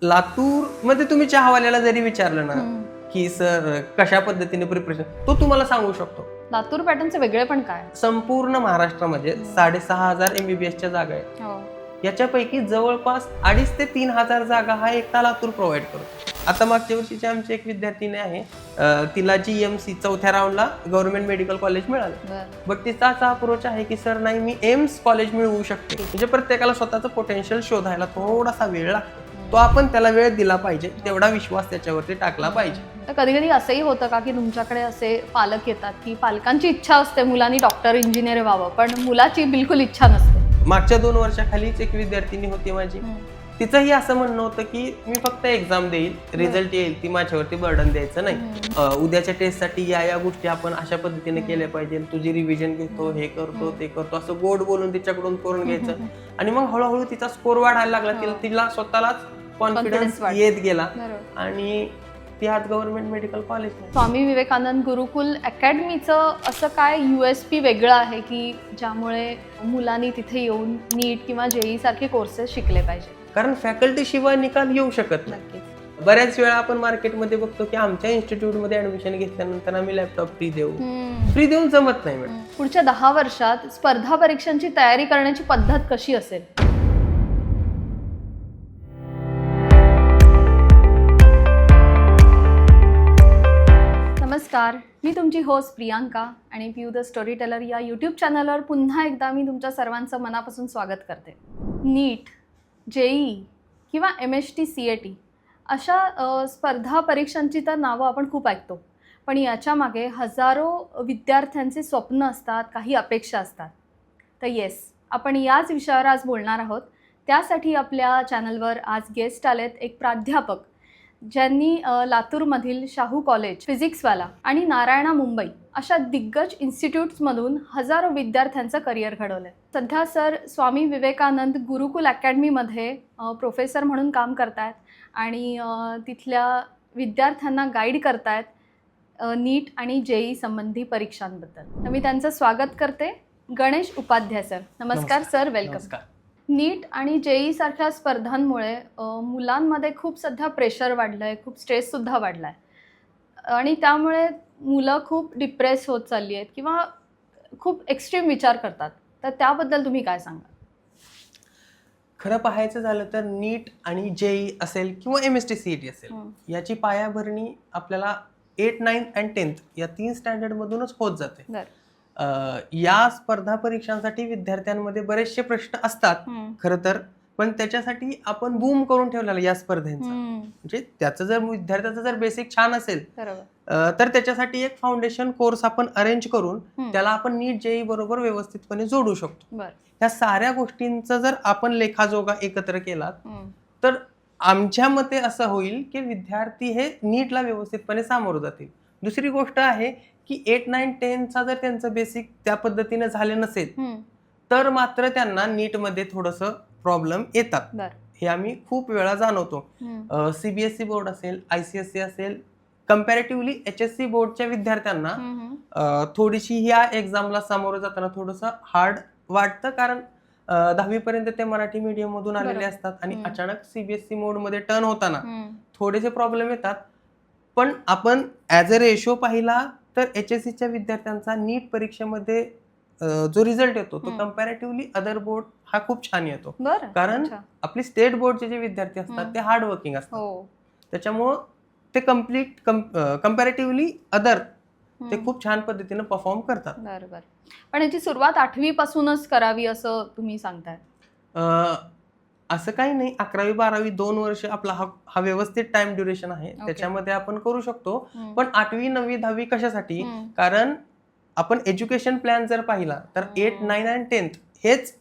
लातूर मध्ये तुम्ही चहावाल्याला जरी विचारलं ना की सर कशा पद्धतीने प्रिपरेशन, तो तुम्हाला सांगू शकतो. लातूर पॅटर्नचे वेगळे पण काय? संपूर्ण महाराष्ट्रामध्ये 6,500 MBBSच्या जागा आहेत. हो. याच्यापैकी जवळपास 2,500 ते 3,000 जागा हा एकटा लातूर प्रोव्हाइड करतो. आता मागच्या वर्षीची आमची एक विद्यार्थिनी आहे, तिला GMC चौथ्या राऊंडला गव्हर्नमेंट मेडिकल कॉलेज मिळालं. बट तिचा असा अप्रोच आहे की सर नाही, मी एम्स कॉलेज मिळवू शकते. म्हणजे प्रत्येकाला स्वतःचं पोटेन्शियल शोधायला थोडासा वेळ लागतो. तो आपण त्याला वेळ दिला पाहिजे, तेवढा विश्वास त्याच्यावरती टाकला पाहिजे. तर कधी कधी असंही होतं का की तुमच्याकडे असे पालक येतात की पालकांची इच्छा असते मुलांनी डॉक्टर इंजिनियर व्हावं, पण मुलाची बिलकुल इच्छा नसते? मागच्या 2 वर्षाखालीच एक विद्यार्थिनी होती माझी, तिचंही असं म्हणणं होतं की मी फक्त एक्झाम देईल, रिझल्ट येईल, ती माझ्यावरती बर्डन द्यायचं नाही. उद्याच्या टेस्टसाठी या गोष्टी आपण अशा पद्धतीने केल्या पाहिजे, तुझी रिव्हिजन घेतो, हे करतो, ते करतो, असं गोड बोलून तिच्याकडून करून घ्यायचं. आणि मग हळूहळू तिचा स्कोर वाढायला लागला, तिला स्वतःलाच कॉन्फिडन्स येत गेला आणि ती आज government medical college. Swami Vivekananda गुरुकुल अकॅडमीचं असं काय USP वेगळं आहे की ज्यामुळे मुलांनी तिथे येऊन नीट किंवा JEE सारखे कोर्सेस शिकले पाहिजे? कारण फॅकल्टी शिवाय निकाल येऊ शकत नाही. बऱ्याच वेळा आपण मार्केटमध्ये बघतो की आमच्या इन्स्टिट्यूटमध्ये ऍडमिशन घेतल्यानंतर आम्ही लॅपटॉप फ्री देऊन जमत नाही मॅडम. पुढच्या 10 वर्षात स्पर्धा परीक्षांची तयारी करण्याची पद्धत कशी असेल? नमस्कार, मी तुमची होस्ट प्रियांका आणि पीयू द स्टोरी टेलर या यूट्यूब चॅनलवर पुन्हा एकदा मी तुमच्या सर्वांचं मनापासून स्वागत करते. नीट, JEE किंवा MST CAT अशा स्पर्धा परीक्षांची तर नावं आपण खूप ऐकतो, पण याच्यामागे हजारो विद्यार्थ्यांचे स्वप्न असतात, काही अपेक्षा असतात. तर येस, आपण याच विषयावर आज बोलणार आहोत. त्यासाठी आपल्या चॅनलवर आज गेस्ट आलेत एक प्राध्यापक ज्यांनी लातूरमधील शाहू कॉलेज फिजिक्सवाला आणि नारायणा मुंबई अशा दिग्गज इन्स्टिट्यूट्समधून हजारो विद्यार्थ्यांचं करिअर घडवलं आहे. सध्या सर स्वामी विवेकानंद गुरुकुल अकॅडमीमध्ये प्रोफेसर म्हणून काम करतायत आणि तिथल्या विद्यार्थ्यांना गाईड करतायत नीट आणि JEE संबंधी परीक्षांबद्दल. तर मी त्यांचं स्वागत करते. गणेश उपाध्याय सर, नमस्कार सर, वेलकम. नीट आणि JEE सारख्या स्पर्धांमुळे मुलांमध्ये खूप सध्या प्रेशर वाढलं आहे, खूप स्ट्रेससुद्धा वाढला आहे आणि त्यामुळे मुलं खूप डिप्रेस होत चालली आहेत किंवा खूप एक्स्ट्रीम विचार करतात. तर त्याबद्दल तुम्ही काय सांगा? खरं पाहायचं झालं तर नीट आणि JEE असेल किंवा MST CAT असेल, याची पायाभरणी आपल्याला 8, 9 आणि 10th या 3 स्टँडर्डमधूनच होत जाते. या स्पर्धा परीक्षांसाठी विद्यार्थ्यांमध्ये बरेचसे प्रश्न असतात खरं तर, पण त्याच्यासाठी आपण बूम करून ठेवलेला या स्पर्धेचा. म्हणजे त्याचं जर विद्यार्थ्याचं जर बेसिक छान असेल तर त्याच्यासाठी एक फाउंडेशन कोर्स आपण अरेंज करून त्याला आपण नीट JEE बरोबर व्यवस्थितपणे जोडू शकतो. या साऱ्या गोष्टींचा जर आपण लेखाजोगा एकत्र केला तर आमच्या मते असं होईल की विद्यार्थी हे नीटला व्यवस्थितपणे सामोरं जातील. दुसरी गोष्ट आहे की 8, 9, 10चा जर त्यांचं बेसिक त्या पद्धतीने झाले नसेल तर मात्र त्यांना नीटमध्ये थोडंसं प्रॉब्लेम येतात. हे आम्ही खूप वेळा जाणवतो. CBSE बोर्ड असेल, ICSE असेल, कम्पॅरेटिव्हली HSC बोर्डच्या विद्यार्थ्यांना थोडीशी ह्या एक्झामला सामोरं जाताना थोडंसं हार्ड वाटतं, कारण 10वी पर्यंत ते मराठी मीडियम मधून आलेले असतात आणि अचानक CBSE मोडमध्ये टर्न होताना थोडेसे प्रॉब्लेम येतात. पण आपण ॲज अ रेशो पाहिला तर HSCच्या विद्यार्थ्यांचा नीट परीक्षेमध्ये जो रिझल्ट येतो तो कम्पॅरेटिव्हली अदर बोर्ड हा खूप छान येतो. कारण आपली स्टेट बोर्डचे जे विद्यार्थी असतात ते हार्ड वर्किंग असतात, त्याच्यामुळं ते कम्पॅरेटिव्हली अदर ते खूप छान पद्धतीने परफॉर्म करतात. बरोबर. पण याची सुरुवात 8वी पासूनच करावी असं तुम्ही सांगताय? असं काही नाही. 11वी 12वी 2 वर्ष आपला हा व्यवस्थित टाइम ड्युरेशन आहे, त्याच्यामध्ये आपण करू शकतो. पण 8वी 9वी 10वी कशासाठी? कारण आपण एज्युकेशन प्लॅन जर पाहिला तर 8, 9 आणि 10th हेच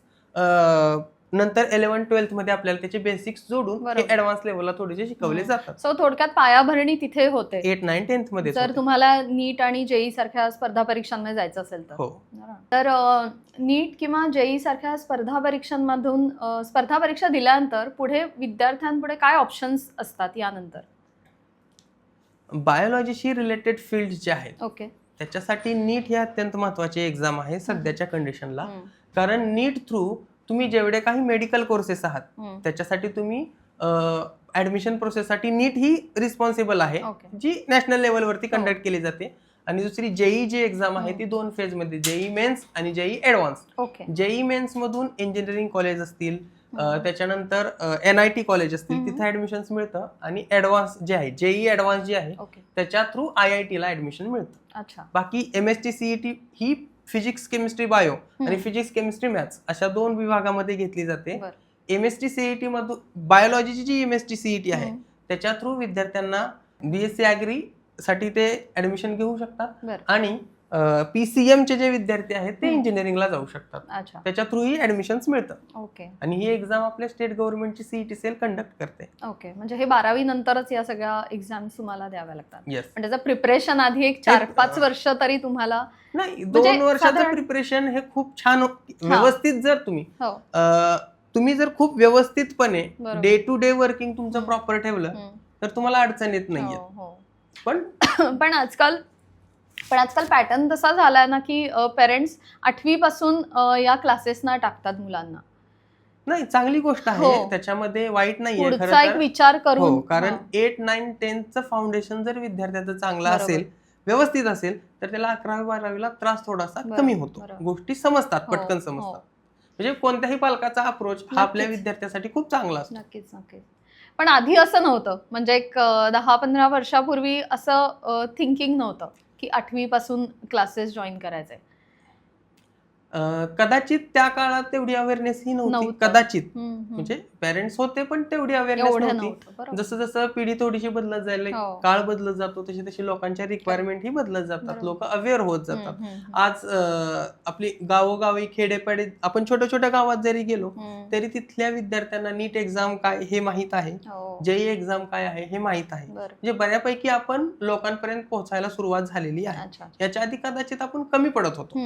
नंतर 11, 12th मध्ये आपल्याला त्याचे बेसिक्स जोडून हे ऍडव्हान्स लेवलला थोडेसे शिकवले जातात. सो थोडक्यात पायाभरणी तिथे होते 8, 9, 10th मध्ये जर तुम्हाला नीट आणि JEE सारख्या स्पर्धा परीक्षांमध्ये जायचं असेल तर. तर नीट किंवा JEE सारख्या स्पर्धा परीक्षांमधून स्पर्धा परीक्षा दिल्यानंतर पुढे विद्यार्थ्यांपुढे काय ऑप्शन्स असतात यानंतर? बायोलॉजीशी रिलेटेड फील्ड जे आहेत त्याच्यासाठी नीट ही अत्यंत महत्वाची एक्झाम आहे सध्याच्या कंडिशनला. कारण नीट थ्रू तुम्ही जेवढे काही मेडिकल कोर्सेस आहात त्याच्यासाठी तुम्ही ऍडमिशन प्रोसेससाठी नीट ही रिस्पॉन्सिबल आहे, ओके. जी नॅशनल लेवलवरती कंडक्ट केली जाते. आणि दुसरी जेई जी एक्झाम आहे ती 2 फेजमध्ये, जेई मेन्स आणि JEE advance. Okay. JEE Mains मधून इंजिनिअरिंग कॉलेज असतील, त्याच्यानंतर NIT कॉलेज असतील, तिथे ऍडमिशन मिळतं. आणि ऍडव्हान्स जे आहे, जेई ऍडव्हान्स जे आहे ओके. त्याच्या थ्रू IIT ला ऍडमिशन मिळतं. अच्छा. बाकी MST CET ही फिजिक्स केमिस्ट्री बायो आणि फिजिक्स केमिस्ट्री मॅथ्स अशा 2 विभागामध्ये घेतली जाते. बरं. MST CET मधून बायोलॉजीची जी MST CET आहे त्याच्या थ्रू विद्यार्थ्यांना BSc ॲग्री साठी ते ऍडमिशन घेऊ शकतात. बरं. आणि PCM चे जे विद्यार्थी आहेत ते इंजिनिअरिंगला जाऊ शकतात. अच्छा. त्याच्या थ्रू ही ऍडमिशन मिळतं. ओके. आणि ही एक्झाम आपल्या स्टेट गव्हर्नमेंटची CET सेल कंडक्ट करते. ओके. म्हणजे हे 12वी नंतरच या सगळ्या एक्झाम्स तुम्हाला द्याव्या लागतात. येस. पण त्याचं प्रिपरेशन आधी एक 4-5 वर्ष तरी तुम्हाला नाही, म्हणजे 2 वर्षाचं साधारण- प्रिपरेशन हे खूप छान व्यवस्थित जर हो. तुम्ही जर खूप व्यवस्थितपणे बरोबर. डे टू डे वर्किंग तुमचं प्रॉपर ठेवलं तर तुम्हाला अडचण येत नाहीये. हो. पण पण आजकाल पॅटर्न तसा झालाय ना की पेरेंट्स 8वी पासून या क्लासेसना टाकतात मुलांना. नाही, चांगली गोष्ट आहे, हो. त्याच्यामध्ये वाईट नाहीये खरं पुढचा एक तर. विचार हो, करून कारण 8, 9, 10चं फाउंडेशन जर विद्यार्थ्याचं चांगलं बरोबर. असेल, व्यवस्थित असेल, तर त्याला 11वी 12वीला त्रास थोडासा बरोबर, कमी होतो. बरोबर. गोष्टी समजतात, हो, पटकन हो. समजतात. म्हणजे कोणत्याही पालकाचा अप्रोच हा आपल्या नक्कीच. विद्यार्थ्यासाठी खूप चांगला असतो. नक्कीच. पण आधी असं नव्हतं, म्हणजे एक 10-15 वर्षापूर्वी असं थिंकिंग नव्हतं की 8वी पासून क्लासेस जॉईन करायचे. कदाचित त्या काळात तेवढी अवेअरनेस ही नव्हती. नव्हतं. कदाचित हम्म. म्हणजे पेरेंट्स होते पण तेवढी अवेअरनेस एवढं नव्हती. नव्हतं. बरोबर. जसं जसं पिढी थोडीशी बदलत जाईल, हो. काळ बदलत जातो, तशी तशी लोकांच्या रिक्वायरमेंट ही बदलत जातात, बरोबर. लोक अवेअर होत जातात. हम्म. आज आपली गावोगावी खेडेपाडे आपण छोट्या छोट्या गावात जरी गेलो हम्म. तरी तिथल्या विद्यार्थ्यांना नीट एक्झाम काय हे माहित आहे, हो. जेई एक्झाम काय आहे हे माहित आहे. बरं. म्हणजे बऱ्यापैकी आपण लोकांपर्यंत पोहोचायला सुरुवात झालेली आहे. अच्छा. याच्या आधी कदाचित आपण कमी पडत होतो.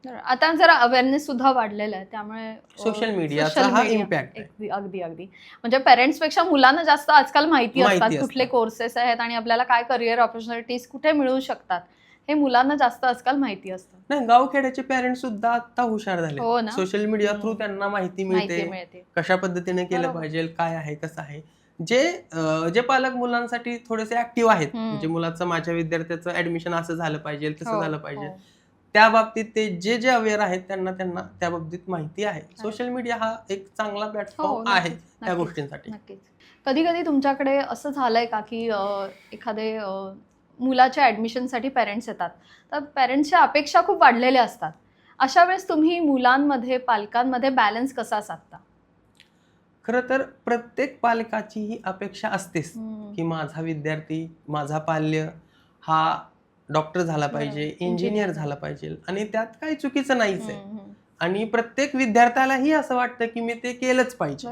बरं. आता जरा अवेअरनेस सुद्धा वाढलेला आहे, त्यामुळे सोशल मीडियाचा social हा media- इम्पॅक्ट आहे. अगदी म्हणजे पेरेंट्स पेक्षा मुलांना जास्त आजकाल माहिती माहिती असतात असतं. कुठले कोर्सेस आहेत आणि आपल्याला काय करिअर ऑपॉर्च्युनिटीज कुठे मिळू शकतात, हे मुलांना जास्त आजकाल माहिती असतं. नाही, गावखेड्याचे पेरेंट्स सुद्धा आता हुशार झाले. हो ना. सोशल मीडिया थ्रू त्यांना माहिती मिळते, मिळते. कशा पद्धतीने केलं बरोबर. पाहिजे, काय आहे कसं आहे. जे पालक मुलांसाठी थोडेसे ऍक्टिव्ह आहेत, म्हणजे मुलाचं माझ्या विद्यार्थ्याचं ऍडमिशन असं झालं पाहिजे, तसं झालं पाहिजे, त्या बाबतीत ते जे अवेअर आहेत त्यांना त्या बाबतीत माहिती आहे. सोशल मीडिया हा एक चांगला प्लॅटफॉर्म आहे त्या गोष्टींसाठी. नक्कीच. कधी कधी तुमच्याकडे असं झालंय का की एखादे मुलाच्या ऍडमिशनसाठी पेरेंट्स येतात, तर पेरेंट्सच्या अपेक्षा खूप वाढलेल्या असतात, अशा वेळेस तुम्ही मुलांमध्ये पालकांमध्ये बॅलन्स कसा साधता? खरं तर प्रत्येक पालकाची ही अपेक्षा असतेच की माझा विद्यार्थी, माझा पाल्य हा डॉक्टर झाला पाहिजे, इंजिनियर झाला पाहिजे, आणि त्यात काही चुकीचं नाहीच आहे. आणि प्रत्येक विद्यार्थ्यालाही असं वाटतं की मी ते केलंच पाहिजे.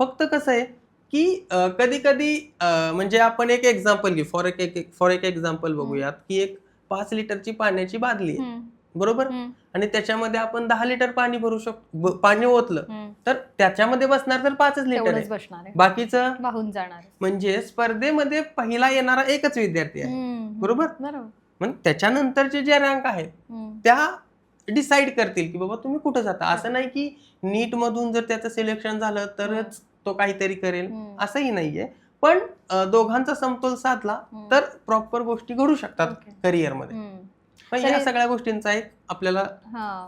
फक्त कसं आहे की कधी कधी म्हणजे आपण एक एक्झाम्पल घेऊ, फॉर एक एक्झाम्पल बघूयात की एक 5 लिटरची पाण्याची बादली आहे, बरोबर, आणि त्याच्यामध्ये आपण 10 लिटर पाणी भरू शकतो, पाणी ओतलं तर त्याच्यामध्ये बसणार तर 5 लिटर आहे, बाकीचं वाहून जाणार. म्हणजे स्पर्धेमध्ये पहिला येणारा एकच विद्यार्थी आहे, बरोबर. मग त्याच्यानंतरचे जे रँक आहेत त्या डिसाईड करतील की बाबा तुम्ही कुठं जाता. असं नाही की नीट मधून जर त्याचं सिलेक्शन झालं तरच तो काहीतरी करेल, असंही नाहीये. पण दोघांचा समतोल साधला तर प्रॉपर गोष्टी घडू शकतात करिअरमध्ये. पण या सगळ्या गोष्टींचा एक आपल्याला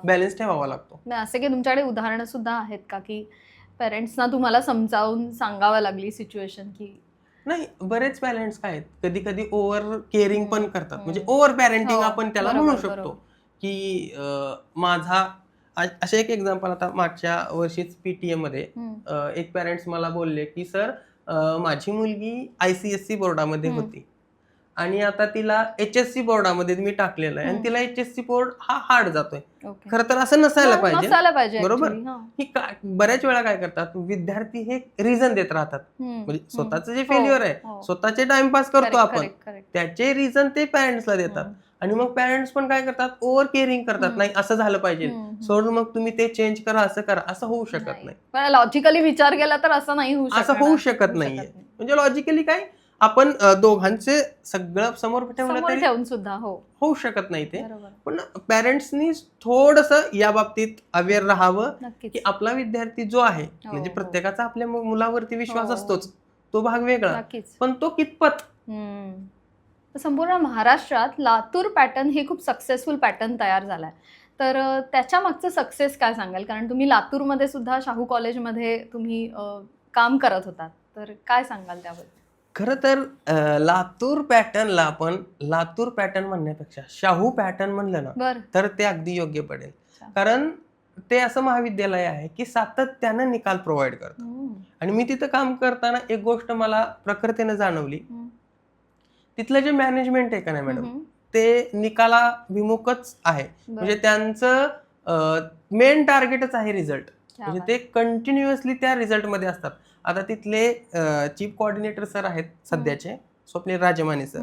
बॅलन्स ठेवावा लागतो. असे की तुमच्याकडे उदाहरणं सुद्धा आहेत का की पेरेंट्सना तुम्हाला समजावून सांगावं लागली सिच्युएशन? की नाही, बरेच पॅरेंट्स काय आहेत, कधी कधी ओव्हर केअरिंग पण करतात, म्हणजे ओव्हर पॅरेंटिंग आपण त्याला म्हणू शकतो. की माझा असे एक एक्झाम्पल, आता मागच्या वर्षीच PTA मध्ये एक पॅरेंट्स मला बोलले की सर माझी मुलगी ICSE बोर्डामध्ये होती आणि आता तिला HSC बोर्डामध्ये मी टाकलेलं आहे आणि तिला HSC बोर्ड हा हार्ड जातोय. खरं तर असं नसायला पाहिजे, बरोबर. ही बऱ्याच वेळा काय करतात विद्यार्थी, हे रिझन देत राहतात, म्हणजे स्वतःचं जे फेल्युअर आहे, स्वतःचे टाइमपास करतो आपण, त्याचे रिझन ते पॅरेंट्सला देतात. आणि मग पॅरेंट्स पण काय करतात, ओव्हर केअरिंग करतात, नाही असं झालं पाहिजे, सोडून मग तुम्ही ते चेंज करा, असं करा. असं होऊ शकत नाही. लॉजिकली विचार केला तर असं नाही होऊ शकत. असं होऊ शकत नाहीये. म्हणजे लॉजिकली काय, आपण दोघांचे सगळं समोर ठेवलं समोर तरी ठेवून सुद्धा हो होऊ शकत नाही ते. बरोबर पण पॅरेंट्सनी थोडंसं या बाबतीत अवेअर राहावं नक्कीच की आपला विद्यार्थी जो आहे म्हणजे हो. प्रत्येकाचा आपल्या मुलावरती विश्वास हो. असतोच, तो भाग वेगळा, नक्कीच पण तो कितपत. तर संपूर्ण महाराष्ट्रात लातूर पॅटर्न हे खूप सक्सेसफुल पॅटर्न तयार झालाय. तर त्याच्या मागचं सक्सेस काय सांगाल? कारण तुम्ही लातूरमध्ये सुद्धा शाहू कॉलेजमध्ये तुम्ही काम करत होतात, तर काय सांगाल त्याबद्दल? खरं तर लातूर पॅटर्नला आपण लातूर पॅटर्न म्हणण्यापेक्षा शाहू पॅटर्न म्हणलं ना बरं तर ते अगदी योग्य पडेल. अच्छा. कारण ते असं महाविद्यालय आहे की सातत्यानं निकाल प्रोव्हाइड करतं. आणि मी तिथं काम करताना एक गोष्ट मला प्रखरतेनं जाणवली. तिथलं जे मॅनेजमेंट आहे का नाही मॅडम, ते निकालाभिमुखच आहे. म्हणजे त्यांचं मेन टार्गेटच आहे रिझल्ट. म्हणजे ते कंटिन्युअसली त्या रिझल्टमध्ये असतात. आता तिथले चीफ कोऑर्डिनेटर सर आहेत सध्याचे, स्वप्नील राजमाने सर.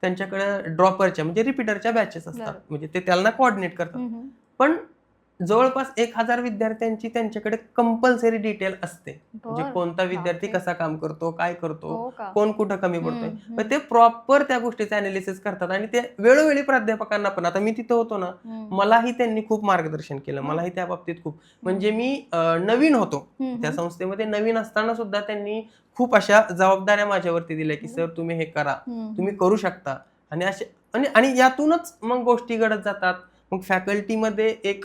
त्यांच्याकडे ड्रॉपरच्या म्हणजे रिपीटरच्या बॅचेस असतात, म्हणजे ते त्यांना कोऑर्डिनेट करतात. पण जवळपास 1000 विद्यार्थ्यांची त्यांच्याकडे कंपल्सरी डिटेल असते. म्हणजे कोणता विद्यार्थी कसा काम करतो, काय करतो, कोण कुठं कमी पडतोय, मग ते प्रॉपर त्या गोष्टीचं अनालिसिस करतात. आणि ते वेळोवेळी प्राध्यापकांना पण, आता मी तिथं होतो ना, मलाही त्यांनी खूप मार्गदर्शन केलं. मलाही त्या बाबतीत खूप, म्हणजे मी नवीन होतो त्या संस्थेमध्ये, नवीन असताना सुद्धा त्यांनी खूप अशा जबाबदाऱ्या माझ्यावरती दिल्या की सर तुम्ही हे करा, तुम्ही करू शकता. आणि असे आणि यातूनच मग गोष्टी घडत जातात. मग फॅकल्टीमध्ये एक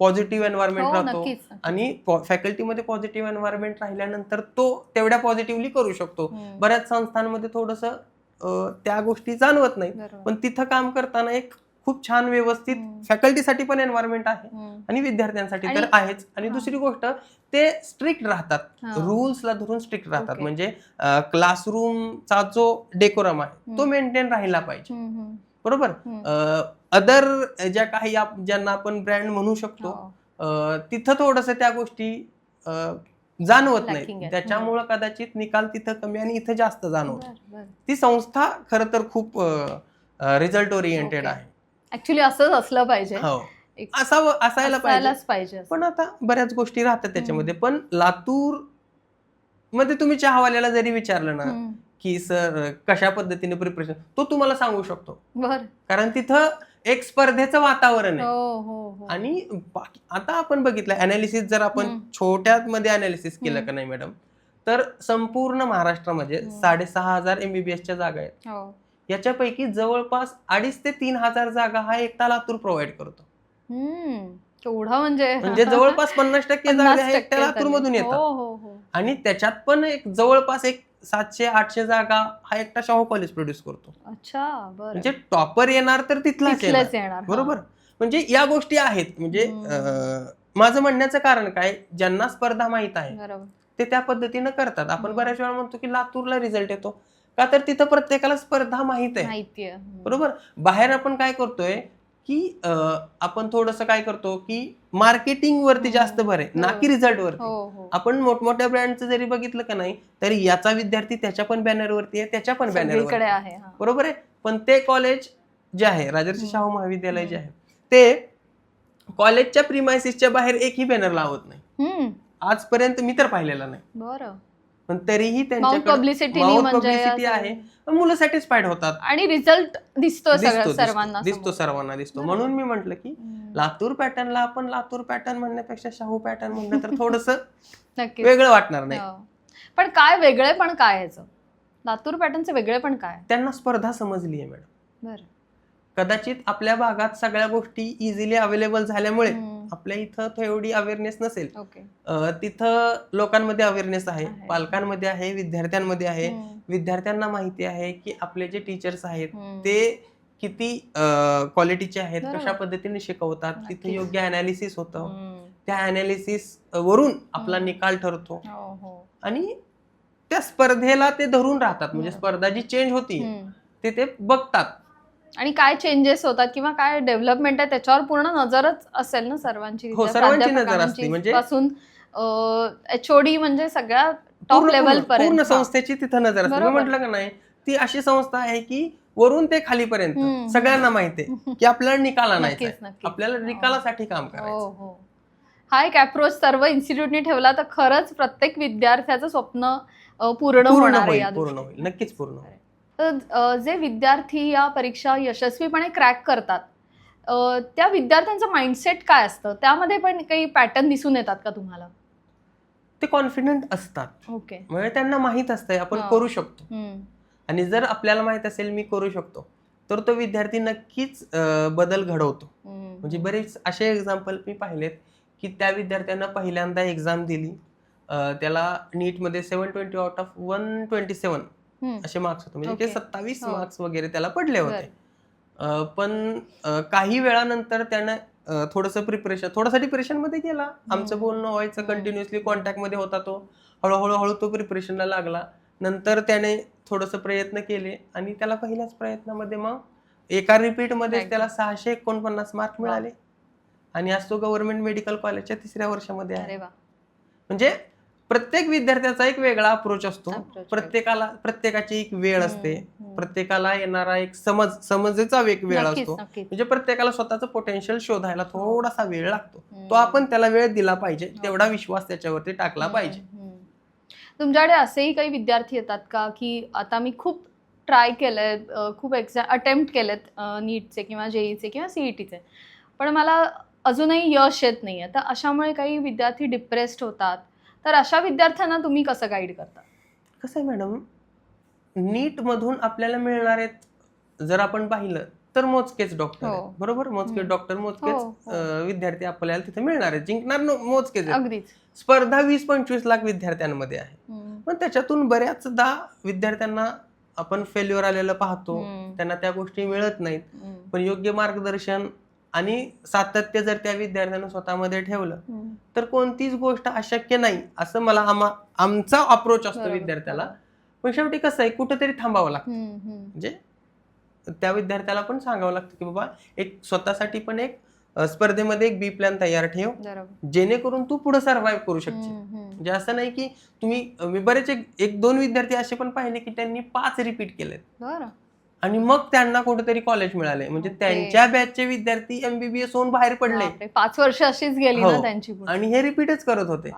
पॉझिटिव्ह एन्व्हायरमेंट राहतो. आणि फॅकल्टीमध्ये पॉझिटिव्ह एन्व्हायरमेंट राहिल्यानंतर तो तेवढ्या पॉझिटिव्हली करू शकतो. बऱ्याच संस्थांमध्ये थोडंसं त्या गोष्टी जाणवत नाही, पण तिथं काम करताना एक खूप छान व्यवस्थित फॅकल्टीसाठी पण एन्व्हायरमेंट आहे आणि विद्यार्थ्यांसाठी तर आहेच. आणि दुसरी गोष्ट, ते स्ट्रिक्ट राहतात, रूल्सला धरून स्ट्रिक्ट राहतात. म्हणजे क्लासरूमचा जो डेकोरम आहे तो मेंटेन राहिला पाहिजे. बरोबर. अदर ज्या काही ज्यांना आपण ब्रँड म्हणू शकतो, तिथं थोडंसं त्या गोष्टी जाणवत नाही. त्याच्यामुळं कदाचित निकाल तिथं कमी आणि इथं जास्त जाणवतो. ती संस्था खरं तर खूप रिझल्ट ओरिएंटेड आहे. ऍक्च्युली असंच असलं पाहिजे, असायला पाहिजे. पण आता बऱ्याच गोष्टी राहतात त्याच्यामध्ये. पण लातूर मध्ये तुम्ही चहावाल्याला जरी विचारलं ना की सर कशा पद्धतीने प्रिपरेशन, तो तुम्हाला सांगू शकतो. कारण तिथं एक स्पर्धेचं वातावरण आहे. आणि आता आपण बघितलं अनालिसिस, जर आपण छोट्यात मध्ये अनालिसिस केलं का नाही मॅडम, तर संपूर्ण महाराष्ट्रामध्ये 6500 MBBSच्या जागा आहेत. याच्यापैकी जवळपास 2500 ते 3000 जागा हा एकटा लातूर प्रोव्हाइड करतो. म्हणजे जवळपास 50% जागा एकट्या लातूर मधून येतात. आणि त्याच्यात पण एक जवळपास 700-800 जागा हा एकटा शाहू कॉलेज प्रोड्यूस करतो. अच्छा, म्हणजे टॉपर येणार तर तिथलाच येणार. बरोबर. म्हणजे या गोष्टी आहेत. म्हणजे माझं म्हणण्याचं कारण काय, ज्यांना स्पर्धा माहित आहे ते त्या पद्धतीनं करतात. आपण बऱ्याच वेळा म्हणतो की लातूरला रिझल्ट येतो का, तर तिथं प्रत्येकाला स्पर्धा माहित आहे. बरोबर. बाहेर आपण काय करतोय की आपण थोडंसं काय करतो की मार्केटिंग वरती जास्त भर आहे, ना की रिझल्ट वरती. आपण मोठमोठ्या ब्रँडचं जरी बघितलं का नाही, तरी याचा विद्यार्थी त्याच्या पण बॅनरवरती आहे, त्याच्या पण बॅनरवरती आहे. बरोबर आहे. पण ते कॉलेज जे आहे, राजर्षी शाहू महाविद्यालय जे आहे, ते कॉलेजच्या प्रिमायसिसच्या बाहेर एकही बॅनर लावत नाही. आजपर्यंत मी तर पाहिलेला नाही. बरं. पण तरीही त्यांच्याकडे पब्लिसिटी आहे, मुलं सॅटिस्फाईड होतात आणि रिझल्ट दिसतो सर्वांना. म्हणून मी म्हटलं की लातूर पॅटर्नला आपण लातूर पॅटर्न म्हणण्यापेक्षा शाहू पॅटर्न म्हणलं तर थोडंसं वेगळं वाटणार नाही. पण काय वेगळेपण काय याचं, लातूर पॅटर्नचं वेगळेपण काय? त्यांना स्पर्धा समजली आहे मॅडम. कदाचित आपल्या भागात सगळ्या गोष्टी इझिली अवेलेबल झाल्यामुळे आपल्या इथं एवढी अवेअरनेस नसेल. तिथं लोकांमध्ये अवेअरनेस आहे, पालकांमध्ये आहे, विद्यार्थ्यांमध्ये आहे. विद्यार्थ्यांना माहिती आहे की आपले जे टीचर्स आहेत ते किती क्वालिटीचे आहेत, कशा पद्धतीने शिकवतात, तिथे योग्य अनालिसिस होतं, त्या अनालिसिस वरून आपला निकाल ठरतो. आणि त्या स्पर्धेला ते धरून राहतात. म्हणजे स्पर्धा जी चेंज होती ते बघतात आणि काय चेंजेस होतात किंवा काय डेव्हलपमेंट आहे त्याच्यावर पूर्ण नजरच असेल ना सर्वांची. सर्वांची नजर असते. म्हणजे पासून HOD म्हणजे सगळ्या टॉप लेवल पर्यंत पूर्ण संस्थेची तिथं नजर असते. मी म्हटलं का नाही, ती अशी संस्था आहे की वरून ते खालीपर्यंत सगळ्यांना माहिती आहे की आपल्याला निकाल आणायचा आहे, आपल्याला निकालासाठी काम करायचं. हा एक अप्रोच सर्व इन्स्टिट्यूटने ठेवला तर खरंच प्रत्येक विद्यार्थ्याचं स्वप्न पूर्ण होणार आहे या पूर्ण दृष्टीने. होईल, नक्कीच पूर्ण होईल. तर जे विद्यार्थी या परीक्षा यशस्वीपणे क्रॅक करतात त्या विद्यार्थ्यांचं माइंडसेट काय असतं, त्यामध्ये पण काही पॅटर्न दिसून येतात का तुम्हाला? ते कॉन्फिडंट असतात, ओके. म्हणजे त्यांना माहित असतंय आपण हा. करू शकतो. आणि जर आपल्याला माहित असेल मी करू शकतो, तर तो विद्यार्थी नक्कीच बदल घडवतो. म्हणजे बरेच असे एक्झाम्पल मी पाहिलेत की त्या विद्यार्थ्यांना पहिल्यांदा एक्झाम दिली, त्याला नीटमध्ये 720 आउट ऑफ 127 असे मार्क्स होते, म्हणजे ते 27 मार्क्स वगैरे त्याला पडले होते. पण काही वेळानंतर त्यानं थोडंसं डिप्रेशन मध्ये गेला. आमचं बोलणं व्हायचं, कंटिन्युअसली कॉन्टॅक्ट मध्ये होता तो. हळूहळू तो प्रिपरेशनला लागला. नंतर त्याने थोडंसं प्रयत्न केले आणि त्याला पहिल्याच प्रयत्नामध्ये मग एका रिपीटमध्ये त्याला 649 मार्क मिळाले आणि आज तो गव्हर्नमेंट मेडिकल कॉलेजच्या 3ऱ्या वर्षामध्ये आहे. म्हणजे प्रत्येक विद्यार्थ्याचा एक वेगळा अप्रोच असतो, प्रत्येकाची एक वेळ असते, प्रत्येकाला येणारा एक समजेचा एक वेळ असतो. म्हणजे प्रत्येकाला स्वतःचं पोटेन्शियल शोधायला थोडासा वेळ लागतो. तो आपण त्याला वेळ दिला पाहिजे, तेवढा विश्वास त्याच्यावरती टाकला पाहिजे. तुमच्याकडे असेही काही विद्यार्थी येतात का की आता मी खूप ट्राय केलंय, खूप अटेम्प्ट केलेत नीटचे किंवा जेईचे किंवा सीईटीचे, पण मला अजूनही यश येत नाहीये, तर अशामुळे काही विद्यार्थी डिप्रेस्ड होतात, तर अशा विद्यार्थ्यांना तुम्ही कसं गाईड करता? कसं आहे मॅडम, नीट मधून आपल्याला मिळणार आहेत जर आपण पाहिलं तर मोजकेच डॉक्टर आहेत, बरोबर? मोजकेच डॉक्टर, मोजकेच विद्यार्थी आपल्याला तिथे मिळणार आहेत, जिंकणार मोजकेच आहेत. स्पर्धा 20-25 लाख विद्यार्थ्यांमध्ये आहे, पण त्याच्यातून बऱ्याचदा विद्यार्थ्यांना आपण फेल्युअर आलेलं पाहतो, त्यांना त्या गोष्टी मिळत नाहीत. पण योग्य मार्गदर्शन आणि सातत्य जर त्या विद्यार्थ्यांना स्वतःमध्ये ठेवलं तर कोणतीच गोष्ट अशक्य नाही असं आमचा अप्रोच असतो विद्यार्थ्याला. पण शेवटी कसं आहे, कुठेतरी थांबावं लागतं. म्हणजे त्या विद्यार्थ्याला पण सांगावं लागतं की बाबा एक स्वतःसाठी पण एक स्पर्धेमध्ये एक बी प्लॅन तयार ठेव, जेणेकरून तू पुढे सर्व्हाइव्ह करू शकशील. म्हणजे असं नाही की मी बरेच 1-2 विद्यार्थी असे पण पाहिले की त्यांनी 5 रिपीट केलेत आणि मग त्यांना कुठेतरी कॉलेज मिळाले. म्हणजे त्यांच्या बॅचचे विद्यार्थी MBBS होऊन बाहेर पडले. 5 वर्ष अशीच गेली ना त्यांची, आणि हे रिपीटच करत होते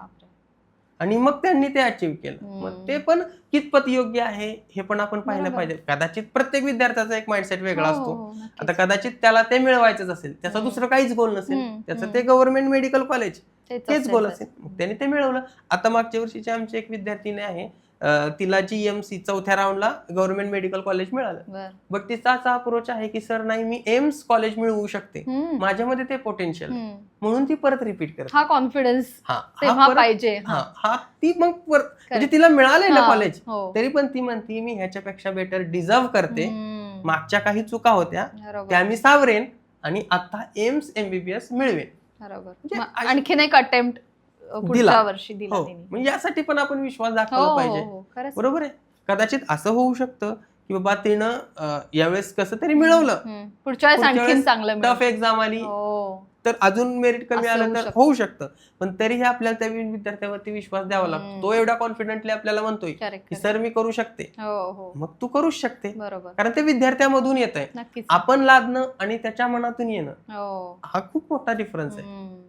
आणि मग त्यांनी ते अचीव्ह केलं. मग ते पण कितपत योग्य आहे हे पण आपण पाहिलं पाहिजे. कदाचित प्रत्येक विद्यार्थ्याचा एक माइंडसेट वेगळा असतो. आता कदाचित त्याला ते मिळवायचंच असेल, त्याचा दुसरं काहीच गोल नसेल, त्याचं ते गव्हर्नमेंट मेडिकल कॉलेज तेच गोल असेल, मग त्याने ते मिळवलं. आता मागच्या वर्षीची आमची एक विद्यार्थिनी आहे, तिला GMC 4थ्या राऊंडला गव्हर्नमेंट मेडिकल कॉलेज मिळालं. बट तिचा असा अप्रोच आहे की सर नाही, मी एम्स कॉलेज मिळवू शकते, माझ्यामध्ये ते पोटेन्शियल, म्हणून ती परत रिपीट करते. हा कॉन्फिडन्स पाहिजे. ती मग म्हणजे तिला मिळालंय ना कॉलेज, तरी पण ती म्हणती मी ह्याच्यापेक्षा बेटर डिझर्व करते, मागच्या काही चुका होत्या त्या मी सावरेन आणि आता एम्स MBBS मिळवेन. आणखीन एक अटेम्प्ट पुढच्या वर्षी दिला. म्हणजे यासाठी पण आपण विश्वास दाखवला पाहिजे, बरोबर आहे? कदाचित असं होऊ शकतं की बाबा तिनं यावेळेस कसं तरी मिळवलं, पुढच्या वेळेस आणखीन चांगलं, टफ एक्झाम आली तर अजून मेरिट कमी आलं तर होऊ शकतं. पण तरीही आपल्याला त्या विद्यार्थ्यावरती विश्वास द्यावा लागतो. तो एवढ्या कॉन्फिडेंटली आपल्याला म्हणतोय की सर मी करू शकते, मग तू करूच शकते, कारण ते विद्यार्थ्यामधून येत आहे. आपण लादणं आणि त्याच्या मनातून येणं हा खूप मोठा डिफरन्स आहे.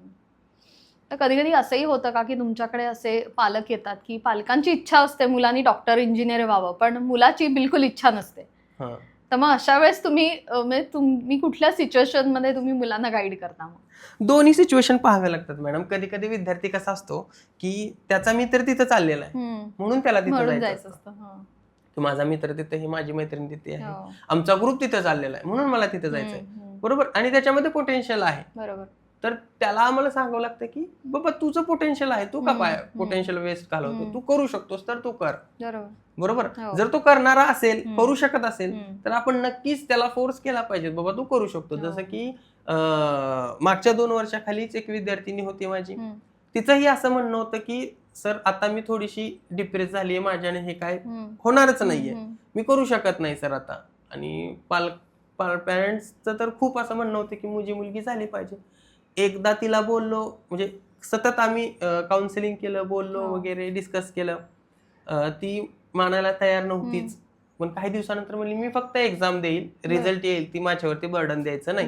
तर कधी कधी असंही होतं का की तुमच्याकडे असे पालक येतात की पालकांची इच्छा असते मुलांनी डॉक्टर इंजिनियर व्हावं, पण मुलाची बिलकुल इच्छा नसते, तर मग अशा वेळेस तुम्ही कुठल्या सिच्युएशन मध्ये तुम्ही मुलांना गाईड करता? मग दोन्ही सिच्युएशन पाहाव्या लागतात मॅडम. कधी कधी विद्यार्थी कसा असतो की त्याचा मित्र तिथं चाललेला आहे म्हणून त्याला तिथं जायचं असतं, की माझा मित्र तिथे, ही माझी मैत्रीण तिथे आहे, आमचा ग्रुप तिथं चाललेला आहे म्हणून मला तिथं जायचंय, बरोबर? आणि त्याच्यामध्ये पोटेन्शियल आहे, बरोबर. तर त्याला आम्हाला सांगावं लागतं की बाबा तुझं पोटेन्शियल आहे, तू का पोटेन्शियल वेस्ट घालवतो, तू करू शकतोस तर तू कर, बरोबर? जर तो करणारा असेल, करू शकत असेल, तर आपण नक्कीच त्याला फोर्स केला पाहिजे, बाबा तू करू शकतो. जसं की मागच्या 2 वर्षाखालीच एक विद्यार्थिनी होती माझी, तिचंही असं म्हणणं होतं की सर आता मी थोडीशी डिप्रेस झालीये, माझ्याने हे काय होणारच नाहीये, मी करू शकत नाही सर आता. आणि पॅरेंट्सचं तर खूप असं म्हणणं होतं की माझी मुलगी झाली पाहिजे. एकदा तिला बोललो, म्हणजे सतत आम्ही काउन्सिलिंग केलं, बोललो वगैरे, डिस्कस केलं, ती मानायला तयार नव्हतीच. पण काही दिवसानंतर म्हणली मी फक्त एक्झाम देईल, रिझल्ट येईल, ती माझ्यावरती बर्डन द्यायचं नाही.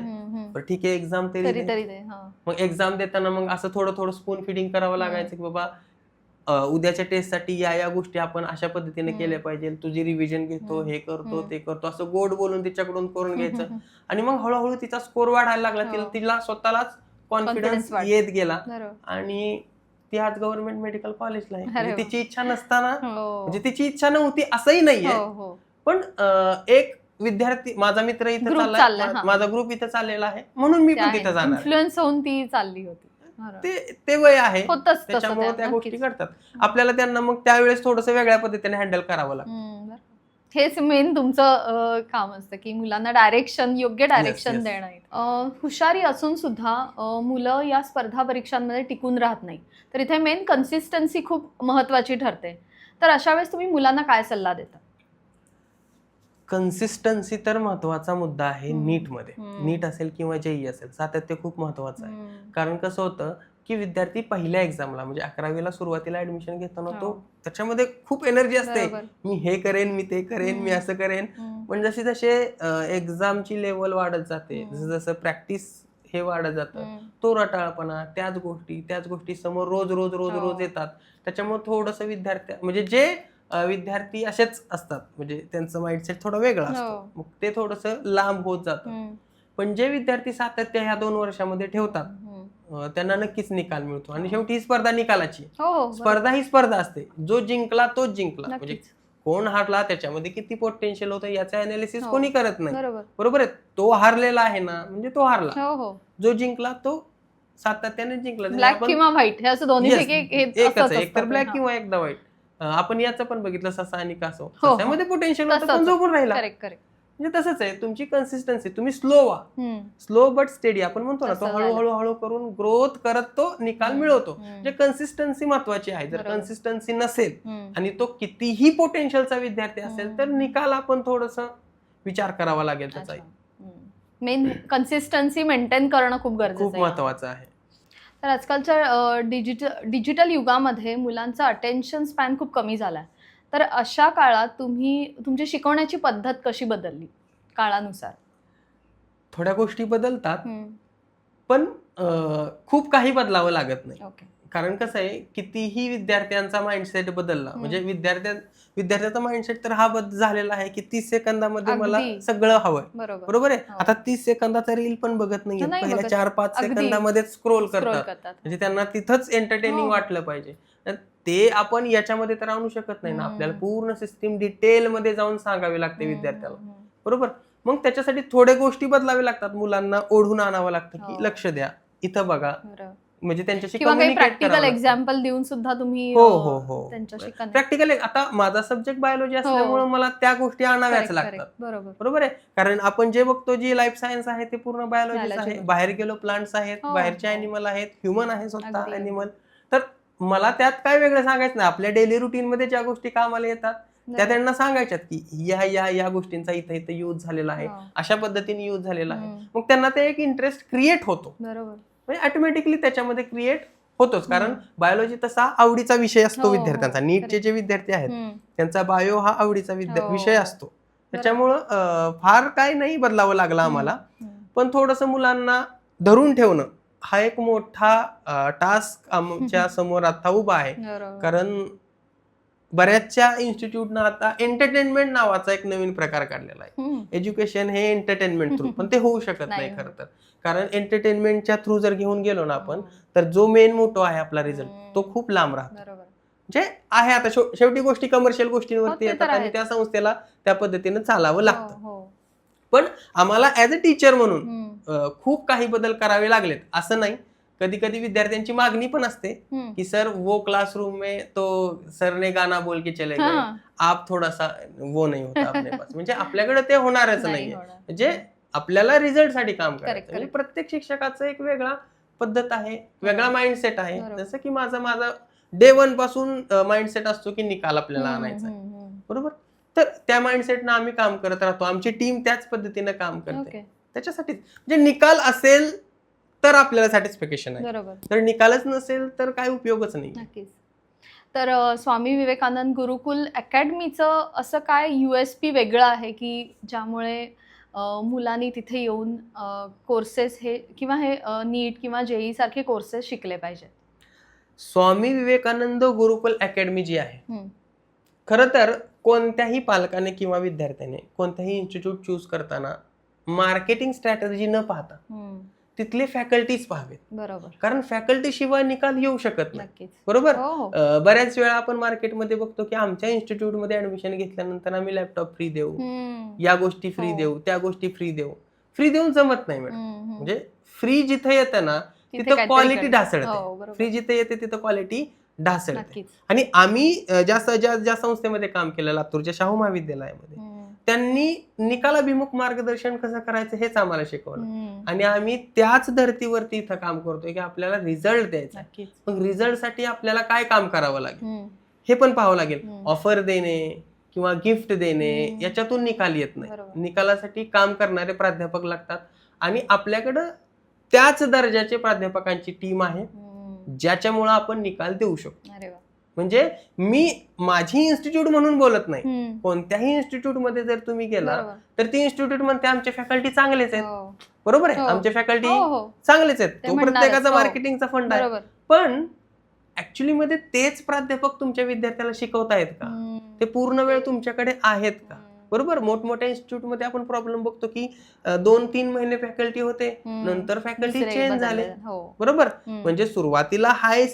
पण ठीक आहे, एक्झाम तरी. मग एक्झाम देताना मग असं थोडं थोडं स्पून फिडिंग करावं लागायचं की बाबा उद्याच्या टेस्टसाठी या गोष्टी आपण अशा पद्धतीने केल्या पाहिजे, तुझी रिव्हिजन घेतो, हे करतो, ते करतो, असं गोड बोलून तिच्याकडून करून घ्यायचं. आणि मग हळूहळू तिचा स्कोर वाढायला लागला, तिला स्वतःलाच कॉन्फिडन्स येत गेला आणि ती आज गव्हर्नमेंट मेडिकल कॉलेजला आहे. म्हणजे तिची इच्छा नसताना, म्हणजे तिची इच्छा नव्हती असंही नाहीये, पण एक विद्यार्थी, माझा मित्र इथे चाललाय, माझा ग्रुप इथे चाललेला आहे म्हणून मी पण तिथे जाणार, इन्फ्लुएन्स होऊन ती चालली होती. ते वय आहे, त्याच्यामुळे त्या गोष्टी घडतात. आपल्याला त्यांना मग त्यावेळेस थोडस वेगळ्या पद्धतीने हँडल करावं लागतं. हेच मेन तुमचं काम असतं की मुलांना डायरेक्शन, योग्य डायरेक्शन देणं. हुशारी असून सुद्धा मुलं या स्पर्धा परीक्षांमध्ये टिकून राहत नाही, तर इथे मेन कन्सिस्टन्सी खूप महत्वाची ठरते. तर अशा वेळेस तुम्ही मुलांना काय सल्ला देता? कन्सिस्टन्सी तर महत्वाचा मुद्दा आहे नीटमध्ये. नीट असेल किंवा जेई असेल, सातत्य खूप महत्वाचं आहे. कारण कसं होतं की विद्यार्थी पहिल्या एक्झामला म्हणजे 11वीला सुरुवातीला ऍडमिशन घेताना तो त्याच्यामध्ये खूप एनर्जी असते, मी हे करेन, मी ते करेन, मी असं करेन. पण जशी जसे एक्झामची लेवल वाढत जाते, जसं जसं प्रॅक्टिस हे वाढत जातं, तो रटाळपणा, त्याच गोष्टी समोर रोज रोज रोज रोज येतात. त्याच्यामुळे थोडंसं जे विद्यार्थी असेच असतात, म्हणजे त्यांचं माइंडसेट थोडं वेगळं असतं, मग ते थोडंसं लांब होत जातं. पण जे विद्यार्थी सातत्य ह्या 2 वर्षामध्ये ठेवतात, त्यांना नक्कीच निकाल मिळतो. आणि शेवटी ही स्पर्धा निकालाची, स्पर्धा ही स्पर्धा असते, जो जिंकला तोच जिंकला. म्हणजे कोण हारला, त्याच्यामध्ये किती पोटेन्शियल होतं याचं अनालिसिस कोणी करत नाही, बरोबर आहे. तो हारलेला आहे ना, म्हणजे तो हारला, जो जिंकला तो सातत्याने जिंकला. ब्लॅक किंवा व्हाईट, हे असं दोन्हीपैकी एकच आहे, एकतर ब्लॅक किंवा एकदा व्हाईट. आपण याचं पण बघितलं, ससा आणि कासव, सस्यामध्ये पोटेन्शियल होतं पण झोपून राहिला. म्हणजे तसंच आहे तुमची कन्सिस्टन्सी, तुम्ही स्लो बट स्टेडी आपण म्हणतो ना, तो हळूहळू करून ग्रोथ करत तो निकाल मिळवतो. म्हणजे कन्सिस्टन्सी महत्वाची आहे. जर कन्सिस्टन्सी नसेल आणि तो कितीही पोटेन्शियलचा विद्यार्थी असेल, तर निकाल आपण थोडस विचार करावा लागेल त्याचा. मेन कन्सिस्टन्सी मेंटेन करणं खूप गरजेचं, खूप महत्वाचं आहे. तर आजकालच्या डिजिटल युगामध्ये मुलांचा अटेन्शन स्पॅन खूप कमी झाला, तर अशा काळात तुम्ही तुमची शिकवण्याची पद्धत कशी बदलली काळानुसार? थोड्या गोष्टी बदलतात, पण खूप काही बदलावं लागत नाही. कारण कसं आहे, कितीही विद्यार्थ्यांचा माइंडसेट बदलला, म्हणजे विद्यार्थ्याचा माइंडसेट तर हा झालेला आहे की 30 सेकंदामध्ये मला सगळं हवंय, बरोबर आहे. आता 30 सेकंदाचा रील पण बघत नाहीये, पहिल्या 4-5 सेकंदामध्ये स्क्रोल करतात. म्हणजे त्यांना तिथंच एंटरटेनिंग वाटलं पाहिजे. ते आपण याच्यामध्ये तर आणू शकत नाही ना, आपल्याला पूर्ण सिस्टीम डिटेल मध्ये जाऊन सांगावी लागते विद्यार्थ्याला, बरोबर. मग त्याच्यासाठी थोड्या गोष्टी बदलाव्या लागतात, मुलांना ओढून आणावं लागतं की लक्ष द्या, इथं बघा, म्हणजे त्यांच्याशी प्रॅक्टिकल एक्झाम्पल देऊन सुद्धा तुम्ही त्यांच्याशी प्रॅक्टिकल. आता माझा सब्जेक्ट बायोलॉजी असल्यामुळे मला त्या गोष्टी आणाव्याच लागतात, बरोबर आहे. कारण आपण जे बघतो, जी लाईफ सायन्स आहे ते पूर्ण बायोलॉजी आहे. बाहेर गेलो प्लांट्स आहेत, बाहेरचे अॅनिमल आहेत, ह्युमन आहे स्वतः अॅनिमल. तर मला त्यात काय वेगळं सांगायचं नाही. आपल्या डेली रुटीन मध्ये ज्या गोष्टी कामाला येतात त्या त्यांना सांगायच्यात की या गोष्टींचा इथे इथे यूज झालेला आहे, अशा पद्धतीने यूज झालेला आहे. मग त्यांना ते एक इंटरेस्ट क्रिएट होतो, म्हणजे ऑटोमॅटिकली त्याच्यामध्ये क्रिएट होतोच. कारण बायोलॉजी तसा आवडीचा विषय असतो विद्यार्थ्यांचा. नीटचे जे विद्यार्थी आहेत त्यांचा बायो हा आवडीचा विषय असतो. त्याच्यामुळं फार काय नाही बदलावं लागलं आम्हाला, पण थोडस मुलांना धरून ठेवणं हा एक मोठा टास्क आमच्या समोर आता उभा आहे. कारण बऱ्याचशा इन्स्टिट्यूटनं आता एंटरटेनमेंट नावाचा एक नवीन प्रकार काढलेला आहे. एज्युकेशन हे एंटरटेनमेंट थ्रू, पण ते होऊ शकत नाही खरं तर. कारण एंटरटेनमेंटच्या थ्रू जर घेऊन गेलो ना आपण, तर जो मेन मोटो आहे आपला रिझल्ट, तो खूप लांब राहतो. म्हणजे आहे आता शेवटी गोष्टी कमर्शियल गोष्टींवरती येतात आणि त्या संस्थेला त्या पद्धतीने चालावं लागतं. पण आम्हाला ऍज अ टीचर म्हणून खूप काही बदल करावे लागलेत असं नाही. कधी कधी विद्यार्थ्यांची मागणी पण असते की सर वो क्लासरूम में तो सर ने गाना बोल के चले गए, आप थोड़ा सा वो नहीं होता अपने पास. म्हणजे आपल्याकडे ते होणारच नाहीये. म्हणजे आपल्याला रिझल्ट साठी काम करायचं. म्हणजे प्रत्येक शिक्षकाचं एक वेगळा पद्धत आहे, वेगळा माइंडसेट आहे. जसं की माझा डे 1 पासून माइंडसेट असतो की निकाल आपल्याला आणायचा आहे, बरोबर. तर त्या माइंडसेटनं आम्ही काम करत राहतो, आमची टीम त्याच पद्धतीनं काम करते. त्याच्यासाठी म्हणजे निकाल असेल तर आपल्याला सॅटिस्फॅक्शन आहे, तर निकालच नसेल तर काय उपयोगच नाही. नक्कीच. तर स्वामी विवेकानंद गुरुकुल अकॅडमीचं असं काय USP वेगळं आहे की ज्यामुळे मुलांनी तिथे येऊन कोर्सेस हे नीट किंवा JEE सारखे कोर्सेस शिकले पाहिजे? स्वामी विवेकानंद गुरुकुल अकॅडमी जी आहे, खरं तर कोणत्याही पालकाने किंवा विद्यार्थ्याने कोणत्याही इन्स्टिट्यूट चूज करताना मार्केटिंग स्ट्रॅटेजी न पाहता तिथले फॅकल्टीज पाहावेत. बरोबर. कारण फॅकल्टी शिवाय निकाल येऊ शकत नाही. नक्कीच. बरोबर. हो, हो. बऱ्याच वेळा आपण मार्केटमध्ये बघतो की आमच्या इन्स्टिट्यूट मध्ये ऍडमिशन घेतल्यानंतर आम्ही लॅपटॉप फ्री देऊ, या गोष्टी फ्री हो. देऊ, त्या गोष्टी फ्री देऊ. फ्री देऊन जमत नाही मॅडम. म्हणजे फ्री जिथे येतं ना तिथं क्वालिटी ढासळते. फ्री जिथे येते तिथं क्वालिटी ढासळते. नक्कीच. आणि आम्ही ज्या संस्थेमध्ये काम केलं, लातूरच्या शाहू महाविद्यालयामध्ये, त्यांनी निकालाभिमुख मार्गदर्शन कसं करायचं हेच आम्हाला शिकवलं. आणि आम्ही त्याच धर्तीवरती इथं काम करतोय की आपल्याला रिझल्ट द्यायचा. मग रिझल्टसाठी आपल्याला काय काम करावं लागेल हे पण पाहावं लागेल. ऑफर देणे किंवा गिफ्ट देणे याच्यातून निकाल येत नाही. निकालासाठी काम करणारे प्राध्यापक लागतात आणि आपल्याकडं त्याच दर्जाचे प्राध्यापकांची टीम आहे ज्याच्यामुळे आपण निकाल देऊ शकतो. म्हणजे मी माझी इन्स्टिट्यूट म्हणून बोलत नाही. कोणत्याही इन्स्टिट्यूट मध्ये जर तुम्ही गेला तर ती इन्स्टिट्यूट मध्ये आमचे फॅकल्टी चांगलेच आहेत. बरोबर आहे. आमचे फॅकल्टी चांगलेच आहेत. तो प्रत्येकाचा मार्केटिंगचा फंड आहे. पण ऍक्च्युली मध्ये तेच प्राध्यापक तुमच्या विद्यार्थ्याला शिकवतायत का? ते पूर्ण वेळ तुमच्याकडे आहेत का? बरोबर. मोठमोठ्या इन्स्टिट्यूट मध्ये आपण प्रॉब्लेम बघतो की 2-3 महिने फॅकल्टी होते, नंतर फॅकल्टी चेंज झाले. बरोबर. म्हणजे सुरुवातीला हाय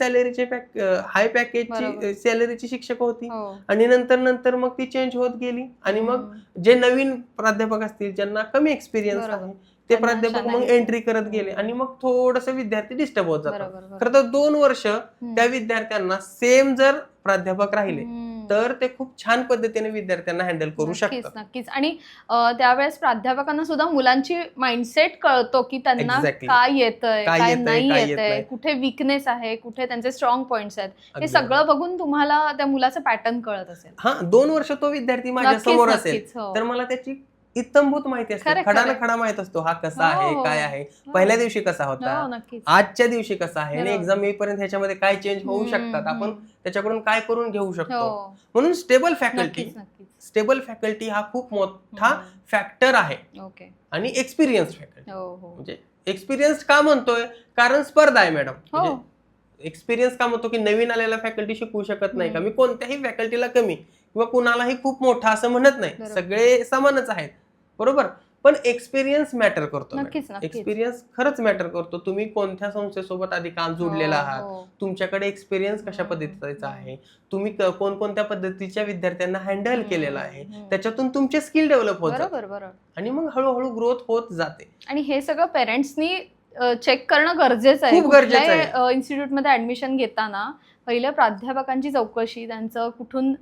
पॅकेजची सॅलरीची शिक्षक होती आणि नंतर मग ती चेंज होत गेली. आणि मग जे नवीन प्राध्यापक असतील ज्यांना कमी एक्सपिरियन्स आहे ते प्राध्यापक मग एंट्री करत गेले आणि मग थोडस विद्यार्थी डिस्टर्ब होत जातात. खरं तर 2 वर्ष त्या विद्यार्थ्यांना सेम जर प्राध्यापक राहिले तर ते खूप छान पद्धतीने विद्यार्थ्यांना हँडल करू शकतात. नक्कीच. आणि त्यावेळेस प्राध्यापकांना सुद्धा मुलांची माइंडसेट कळतो की त्यांना काय येतंय, काय नाही येतंय, कुठे विकनेस आहे, कुठे त्यांचे स्ट्रॉंग पॉइंट्स आहेत, हे सगळं बघून तुम्हाला त्या मुलाचं पॅटर्न कळत असेल. हा, 2 वर्ष तो विद्यार्थी माझ्या समोर असेल तर मला त्याची इत्तमभूत माहिती असते. खडाला खडा माहित असतो हा कसा आहे, काय आहे, पहिल्या दिवशी कसा होता, आजच्या दिवशी कसा आहे, आणि एक्झाम येईपर्यंत ह्याच्यामध्ये काय चेंज होऊ शकतात, आपण त्याच्याकडून काय करून घेऊ शकतो. म्हणून स्टेबल फॅकल्टी हा खूप मोठा फॅक्टर आहे. आणि एक्सपिरियन्स फॅकल्टी. म्हणजे एक्सपिरियन्स का म्हणतोय? कारण स्पर्धा आहे मॅडम. एक्सपिरियन्स का म्हणतो की नवीन आलेला फॅकल्टी शिकवू शकत नाही का? मी कोणत्याही फॅकल्टीला कमी किंवा कुणालाही खूप मोठा असं म्हणत नाही. सगळे समानच आहेत. बरोबर. पण एक्सपिरियन्स मॅटर करतो. एक्सपिरियन्स खरंच मॅटर करतो. तुम्ही कोणत्या संस्थेसोबत आधी काम जोडलेला आहात, तुमच्याकडे एक्सपिरियन्स कशा पद्धतीचा आहे, तुम्ही कोणकोणत्या पद्धतीच्या विद्यार्थ्यांना हँडल केलेला आहे, त्याच्यातून तुमचे स्किल डेव्हलप होत जातात आणि मग हळूहळू ग्रोथ होत जाते. आणि हे सगळं पेरेंट्सनी चेक करणं गरजेचं आहे. खूप गरजेचं आहे. इन्स्टिट्यूटमध्ये ऍडमिशन घेताना पहिल्या प्राध्यापकांची चौकशी, त्यांचं कुठून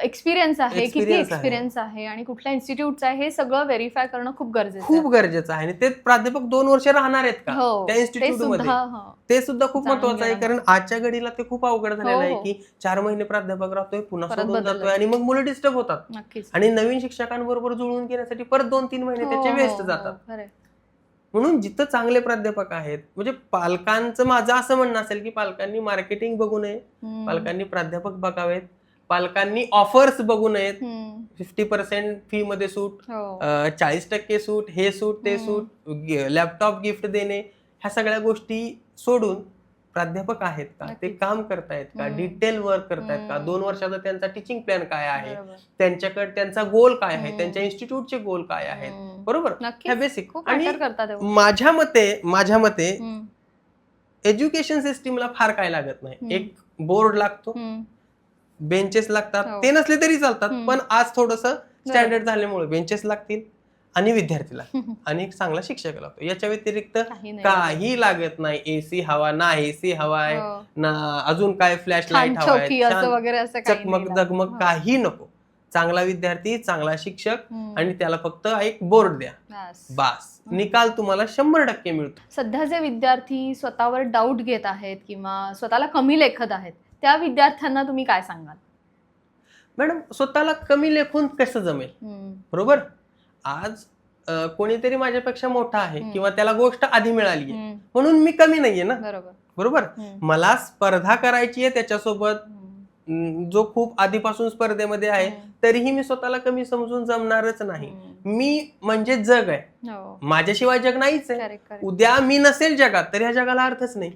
एक्सपिरियन्स आहे, किती एक्सपिरियन्स आहे आणि कुठल्या इन्स्टिट्यूटचा आहे, हे सगळं व्हेरीफाय करणं खूप गरजेचं आहे. आणि ते प्राध्यापक 2 वर्ष राहणार आहेत का त्या इन्स्टिट्यूटमध्ये, ते सुद्धा खूप महत्वाचं आहे. कारण आजच्या घडीला ते खूप अवघड झालेलं आहे की 4 महिने प्राध्यापक राहतोय, पुन्हा सोडून जातोय आणि मग मुलं डिस्टर्ब होतात आणि नवीन शिक्षकांबरोबर जुळवून घेण्यासाठी परत 2-3 महिने त्याचे वेस्ट जातात. म्हणून जिथं चांगले प्राध्यापक आहेत, म्हणजे पालकांचं माझं असं म्हणणं असेल की पालकांनी मार्केटिंग बघू नये, पालकांनी प्राध्यापक बघावेत, पालकांनी ऑफर्स बघू नयेत. 50% फी मध्ये सूट, 40% सूट, हे सूट, ते सूट, लॅपटॉप गिफ्ट देणे, ह्या सगळ्या गोष्टी सोडून प्राध्यापक आहेत का, ते काम करतायत का, डिटेल वर्क करतायत का, 2 वर्षाचा त्यांचा टीचिंग प्लॅन काय आहे, त्यांच्याकडे त्यांचा गोल काय आहे, त्यांच्या इन्स्टिट्यूटचे गोल काय आहेत. बरोबर. ह्या बेसिक. आणि माझ्या मते एज्युकेशन सिस्टीमला फार काय लागत नाही. एक बोर्ड लागतो, बेंचेस लागतात, ते नसले तरी चालतात, पण आज थोडस स्टँडर्ड झाल्यामुळे बेंचेस लागतील आणि विद्यार्थी लागतील आणि एक चांगला शिक्षक लागतो. याच्या व्यतिरिक्त काही लागत नाही. एसी हवा ना, एसी हवाय ना, अजून काय फ्लॅश लाईट हवाय, चकमक दगमग काही नको. चांगला विद्यार्थी, चांगला शिक्षक आणि त्याला फक्त एक बोर्ड द्या, बास. निकाल तुम्हाला 100% मिळतो. सध्या जे विद्यार्थी स्वतःवर डाऊट घेत आहेत किंवा स्वतःला कमी लेखत आहेत, त्या विद्यार्थ्यांना तुम्ही काय सांगाल? मॅडम, स्वतःला कमी लेखून कसं जमेल? बरोबर. आज कोणीतरी माझ्यापेक्षा मोठा आहे किंवा त्याला गोष्ट आधी मिळाली आहे म्हणून मी कमी नाहीये ना. बरोबर. मला स्पर्धा करायची आहे त्याच्यासोबत जो खूप आधीपासून स्पर्धेमध्ये आहे, तरीही मी स्वतःला कमी समजून जमणारच नाही. मी म्हणजे जग आहे, माझ्याशिवाय जग नाहीच आहे. उद्या मी नसेल जगात तर ह्या जगाला अर्थच नाही.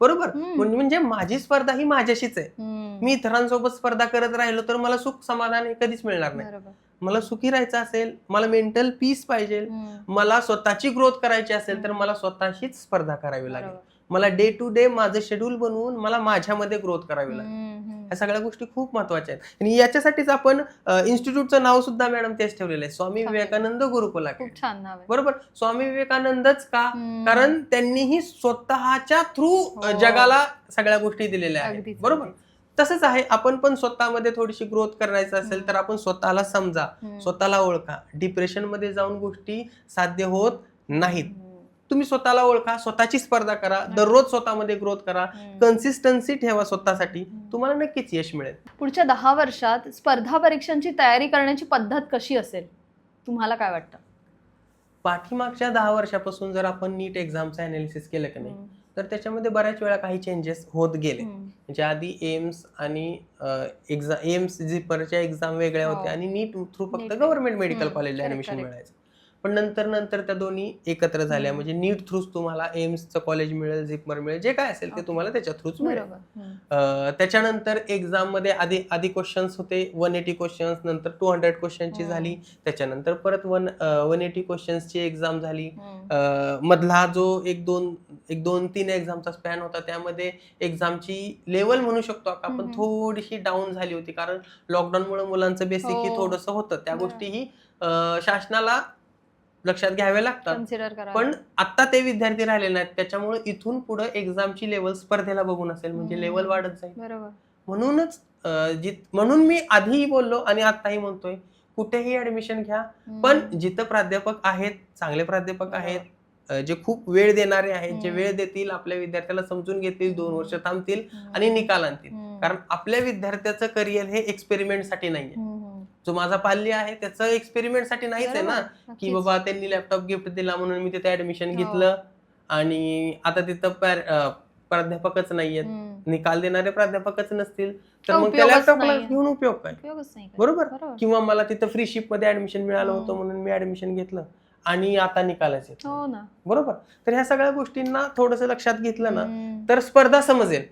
बरोबर. हम्म. म्हणजे माझी स्पर्धा ही माझ्याशीच आहे. हम्म. मी इतरांसोबत स्पर्धा करत राहिलो तर मला सुख समाधान हे कधीच मिळणार नाही. बरोबर. मला सुखी राहायचं असेल, मला मेंटल पीस पाहिजे, हम्म. मला स्वतःची ग्रोथ करायची असेल तर मला स्वतःशीच स्पर्धा करावी लागेल. बरोबर. मला डे टू डे माझं शेड्यूल बनवून मला माझ्यामध्ये ग्रोथ करावी लागेल. हम्म. ह्या सगळ्या गोष्टी खूप महत्वाच्या आहेत आणि याच्यासाठीच आपण इन्स्टिट्यूटचं नाव सुद्धा मॅडम तेच ठेवलेलं आहे, स्वामी छान. विवेकानंद गुरुकुल अकॅडमी. खूप छान नाव आहे. बरोबर. स्वामी विवेकानंदच का? हम्म. कारण त्यांनीही स्वतःच्या थ्रू हो. जगाला सगळ्या गोष्टी दिलेल्या आहेत. अगदीच, बरोबर. अगदीच. तसंच आहे, आपण पण स्वतःमध्ये थोडीशी ग्रोथ करायचं असेल तर आपण स्वतःला समजा, स्वतःला ओळखा. डिप्रेशन मध्ये जाऊन गोष्टी साध्य होत नाहीत. तुम्ही स्वतःला ओळखा, स्वतःची स्पर्धा करा, दररोज स्वतःमध्ये ग्रोथ करा, कन्सिस्टन्सी ठेवा स्वतःसाठी, तुम्हाला नक्कीच यश मिळेल. पुढच्या 10 वर्षात स्पर्धा परीक्षांची तयारी करण्याची पद्धत कशी असेल, तुम्हाला काय वाटतं? पाठीमागच्या 10 वर्षापासून जर आपण नीट एक्झामचं अनालिसिस केलं की नाही, तर त्याच्यामध्ये बऱ्याच वेळा काही चेंजेस होत गेले. म्हणजे आधी एम्स आणि एम्स जिपरच्या एक्झाम वेगळ्या होत्या आणि नीट थ्रू फक्त गव्हर्नमेंट मेडिकल कॉलेजला ऍडमिशन मिळायचं. पण नंतर त्या दोन्ही एकत्र झाल्या. म्हणजे नीट थ्रूच तुम्हाला एम्सचं कॉलेज मिळेल, जिपमर मिळेल, जे काय असेल ते तुम्हाला त्याच्या थ्रूच मिळेल. त्याच्यानंतर एक्झाम मध्ये आधी क्वेश्चन्स होते 180 क्वेश्चन्स, नंतर 200 क्वेश्चनची झाली. त्याच्यानंतर परत 180 क्वेश्चन्सची एक्झाम झाली. मधला जो एक दोन तीन एक्झामचा स्पॅन होता त्यामध्ये एक्झामची लेवल म्हणू शकतो आपण थोडीशी डाऊन झाली होती, कारण लॉकडाऊनमुळे मुलांचं बेसिक ही थोडंसं होतं. त्या गोष्टीही शासनाला लक्षात घ्यावे लागतात. पण आता ते विद्यार्थी राहिले नाहीत, त्याच्यामुळे इथून पुढे एक्झामची लेवल स्पर्धेला बघून असेल, म्हणजे लेवल वाढत जाईल. म्हणूनच म्हणून मी आधीही बोललो आणि आताही म्हणतोय, कुठेही ऍडमिशन घ्या, पण जिथं प्राध्यापक आहेत, चांगले प्राध्यापक आहेत, जे खूप वेळ देणारे आहेत, जे वेळ देतील, आपल्या विद्यार्थ्याला समजून घेतील, 2 वर्ष थांबतील आणि निकाल आणतील. कारण आपल्या विद्यार्थ्याचं करिअर हे एक्सपेरिमेंटसाठी नाहीये. जो माझा पाल्य आहे त्याचं एक्सपेरिमेंटसाठी नाहीच आहे ना, की बाबा त्यांनी लॅपटॉप गिफ्ट दिला म्हणून मी तिथे ऍडमिशन घेतलं आणि आता तिथं प्राध्यापकच नाहीयेत, निकाल देणारे प्राध्यापकच नसतील तर मग त्या लॅपटॉपला घेऊन उपयोग काय? बरोबर. किंवा मला तिथं फ्री शिप मध्ये ऍडमिशन मिळालं होतं म्हणून मी ऍडमिशन घेतलं आणि आता निकालाच येत. बरोबर. तर ह्या सगळ्या गोष्टींना थोडंसं लक्षात घेतलं ना तर स्पर्धा समजेल.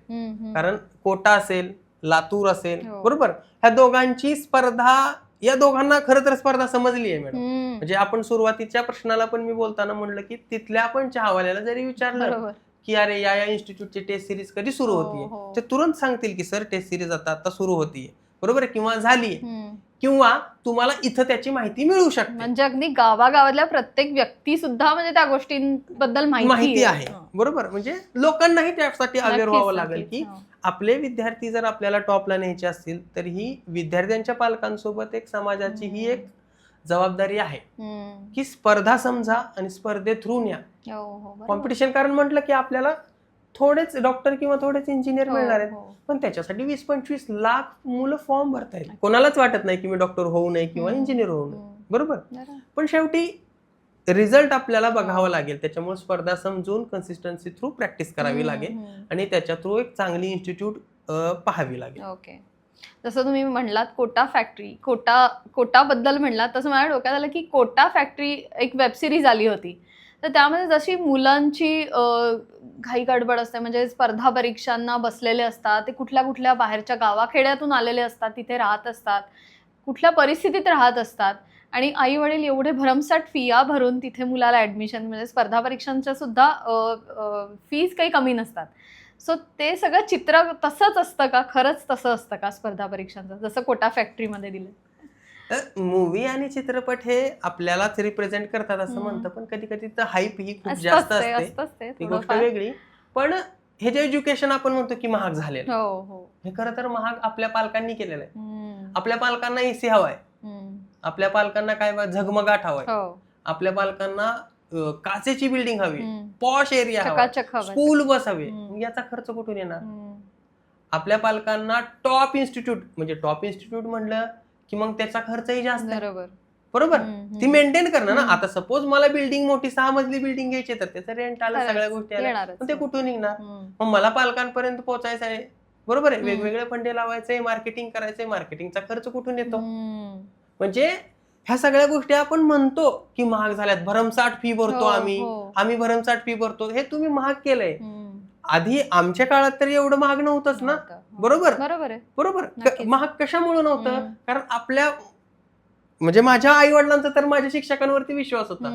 कारण कोटा असेल, लातूर असेल, बरोबर, ह्या दोघांची स्पर्धा, या दोघांना खरं तर स्पर्धा समजली आहे मॅडम. म्हणजे आपण सुरुवातीच्या प्रश्नाला पण मी बोलताना म्हणलं की तिथल्या आपण चहावाल्याला जरी विचारलं की अरे या इंस्टिट्यूटची टेस्ट सिरीज कधी सुरू होतीये, ते तुरंत सांगतील की सर टेस्ट सिरीज आता सुरू होतीये, बरोबर आहे, किंवा झालीये, किंवा तुम्हाला इथं त्याची माहिती मिळू शकते. म्हणजे अगदी गावागावातल्या प्रत्येक व्यक्ती सुद्धा म्हणजे त्या गोष्टींबद्दल माहिती आहे. बरोबर. म्हणजे लोकांनाही त्यासाठी अवेअर व्हावं लागेल की आपले विद्यार्थी जर आपल्याला टॉपला न्यायचे असतील तर ही विद्यार्थ्यांच्या पालकांसोबत एक समाजाची ही एक जबाबदारी आहे की स्पर्धा समजा आणि स्पर्धे थ्रू न्या कॉम्पिटिशन. कारण म्हटलं की आपल्याला थोडेच डॉक्टर किंवा थोडेच इंजिनियर मिळणार आहेत, पण त्याच्यासाठी 20-25 लाख मुलं फॉर्म भरतायत. कोणालाच वाटत नाही की मी डॉक्टर होऊ नये किंवा इंजिनियर होऊ नये, बरोबर. पण शेवटी रिझल्ट आपल्याला बघावा लागेल. त्याच्यामुळे स्पर्धा समजून कन्सिस्टन्सी थ्रू प्रॅक्टिस करावी लागेल आणि त्याच्या थ्रू एक चांगली इन्स्टिट्यूट पाहावी लागेल. ओके. जसं तुम्ही म्हणलात कोटा फॅक्टरी, कोटाबद्दल म्हणलात, तसं माझ्या डोक्यात आलं की कोटा फॅक्टरी एक वेब सिरीज आली होती. तर त्यामध्ये जशी मुलांची घाई गडबड असते, म्हणजे स्पर्धा परीक्षांना बसलेले असतात, ते कुठल्या बाहेरच्या गावाखेड्यातून आलेले असतात, तिथे राहत असतात, कुठल्या परिस्थितीत राहत असतात आणि आई वडील एवढे भरमसाठ फिया भरून तिथे मुलाला ऍडमिशन, म्हणजे स्पर्धा परीक्षांच्या सुद्धा फीज काही कमी नसतात. सो ते सगळं चित्र तसंच असतं का? खरंच तसं असतं का स्पर्धा परीक्षांचं, जसं कोटा फॅक्टरीमध्ये दिलं? मूवी आणि चित्रपट हे आपल्यालाच रिप्रेझेंट करतात असं म्हणतं, पण कधी कधी तर हाईप ही खूप जास्त असते, ती गोष्ट वेगळी. पण हे जे एज्युकेशन आपण म्हणतो की महाग झालेलं, हे खरं तर महाग आपल्या पालकांनी केलेलं आहे. आपल्या पालकांना एसी हवाय, आपल्या पालकांना काय झगमगाट हवाय, आपल्या पालकांना काचेची बिल्डिंग हवी, पॉश एरिया हवा, स्कूल बस हवी. याचा खर्च कुठून येणार? आपल्या पालकांना टॉप इन्स्टिट्यूट, म्हणजे टॉप इन्स्टिट्यूट म्हणलं की मग त्याचा खर्चही जास्त आहे, बरोबर. ती मेंटेन करणं ना. आता सपोज मला बिल्डिंग मोठी 6 मजली बिल्डिंग घ्यायची तर त्याचं रेंट आलं, सगळ्या गोष्टी आल्या, ते कुठून निघणार? मग मला पालकांपर्यंत पोहोचायचं आहे, बरोबर आहे, वेगवेगळे फंडे लावायचे, मार्केटिंग करायचंय, मार्केटिंगचा खर्च कुठून येतो? म्हणजे ह्या सगळ्या गोष्टी आपण म्हणतो की महाग झाल्यात, भरमसाठ फी भरतो आम्ही भरमसाठ फी भरतो. हे तुम्ही महाग केलंय. आधी आमच्या काळात तर एवढं महाग नव्हतंच ना. बरोबर बरोबर आहे. बरोबर नक्कीच. महाग कशामुळे नव्हतं, कारण आपल्या म्हणजे माझ्या आई वडिलांचा तर माझ्या शिक्षकांवरती विश्वास होता.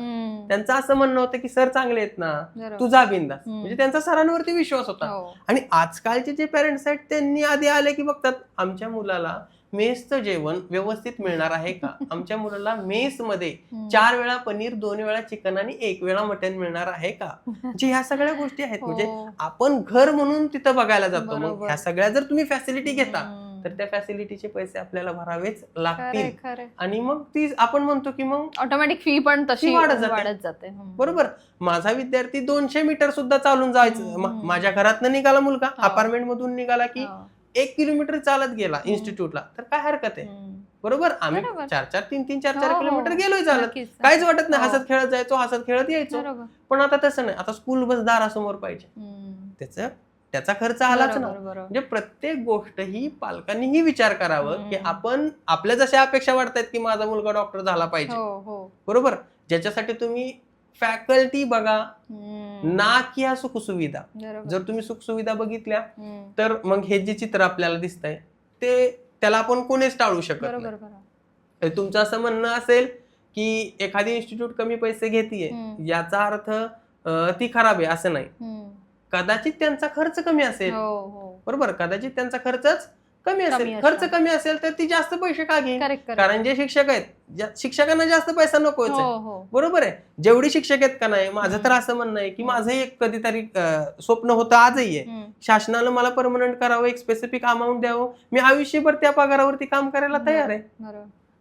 त्यांचं असं म्हणणं होतं की सर चांगले आहेत ना, तू जा बिंदास. म्हणजे त्यांचा सरांवरती विश्वास होता. आणि आजकालचे जे पेरेंट्स आहेत त्यांनी आधी आले की बघतात आमच्या मुलाला मेसचं जेवण व्यवस्थित मिळणार आहे का, आमच्या मुलाला मेस मध्ये 4 वेळा पनीर, 2 वेळा चिकन आणि 1 वेळा मटण मिळणार आहे का. म्हणजे ह्या सगळ्या गोष्टी आहेत. म्हणजे आपण घर म्हणून तिथं बघायला जातो. मग ह्या सगळ्या जर तुम्ही फॅसिलिटी घेता तर त्या फॅसिलिटीचे पैसे आपल्याला भरावेच लागतील. आणि मग ती आपण म्हणतो की मग ऑटोमॅटिक फी पण तशी वाढत जाते. बरोबर. माझा विद्यार्थी 200 मीटर सुद्धा चालून जायचं. माझ्या घरातनं निघाला मुलगा, अपार्टमेंट मधून निघाला की 1 किलोमीटर चालत गेला इन्स्टिट्यूटला, तर काय हरकत आहे. बरोबर. आम्ही 4-4 किलोमीटर गेलोय चालत, काहीच वाटत नाही. हसत खेळत जायचो, हसत खेळत यायचो. पण आता तसं नाही. आता स्कूल बस दारासमोर पाहिजे, त्याचा खर्च आलाच ना. म्हणजे प्रत्येक गोष्ट ही पालकांनीही विचार करावं की आपण आपल्या जशा अपेक्षा वाटतायत की माझा मुलगा डॉक्टर झाला पाहिजे, बरोबर, ज्याच्यासाठी तुम्ही फॅकल्टी बघा ना की ह्या सुखसुविधा. जर तुम्ही सुखसुविधा बघितल्या तर मग हे जे चित्र आपल्याला दिसतंय ते त्याला आपण कोणीच टाळू शकत नाही. तुमचं असं म्हणणं असेल की एखादी इन्स्टिट्यूट कमी पैसे घेतीये याचा अर्थ ती खराब आहे असं नाही. कदाचित त्यांचा खर्च कमी असेल, बरोबर, कदाचित त्यांचा खर्चच कमी असेल. खर्च कमी असेल तर ती जास्त पैसे का घेईल, कारण जे शिक्षक आहेत शिक्षकांना जास्त पैसा नकोच आहे. बरोबर आहे. जेवढी शिक्षक आहेत का नाही, माझं तर असं म्हणणं आहे की माझं एक कधीतरी स्वप्न होतं, आजही आहे, शासनानं मला परमनंट करावं, एक स्पेसिफिक अमाऊंट द्यावं, मी आयुष्यभर त्या पगारावरती काम करायला तयार आहे.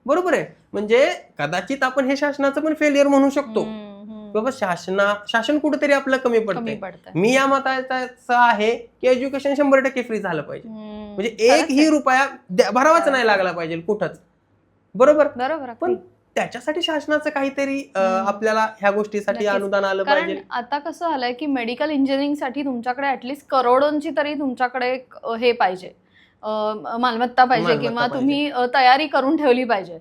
बरोबर आहे. म्हणजे कदाचित आपण हे शासनाचं पण फेलियर म्हणू शकतो, बाबा शासन कुठेतरी आपलं कमी पडतंय. मी या मताचा आहे की एज्युकेशन 100% फ्री झालं पाहिजे. म्हणजे एकही रुपया भरावाच नाही लागला पाहिजे कुठंच. बरोबर. पण त्याच्यासाठी शासनाचं काहीतरी आपल्याला ह्या गोष्टीसाठी अनुदान आलं पाहिजे. आता कसं झालंय की मेडिकल इंजिनिअरिंग साठी तुमच्याकडे ऍटलीस्ट करोडोंची तरी तुमच्याकडे हे पाहिजे, मालमत्ता पाहिजे, किंवा तुम्ही तयारी करून ठेवली पाहिजे.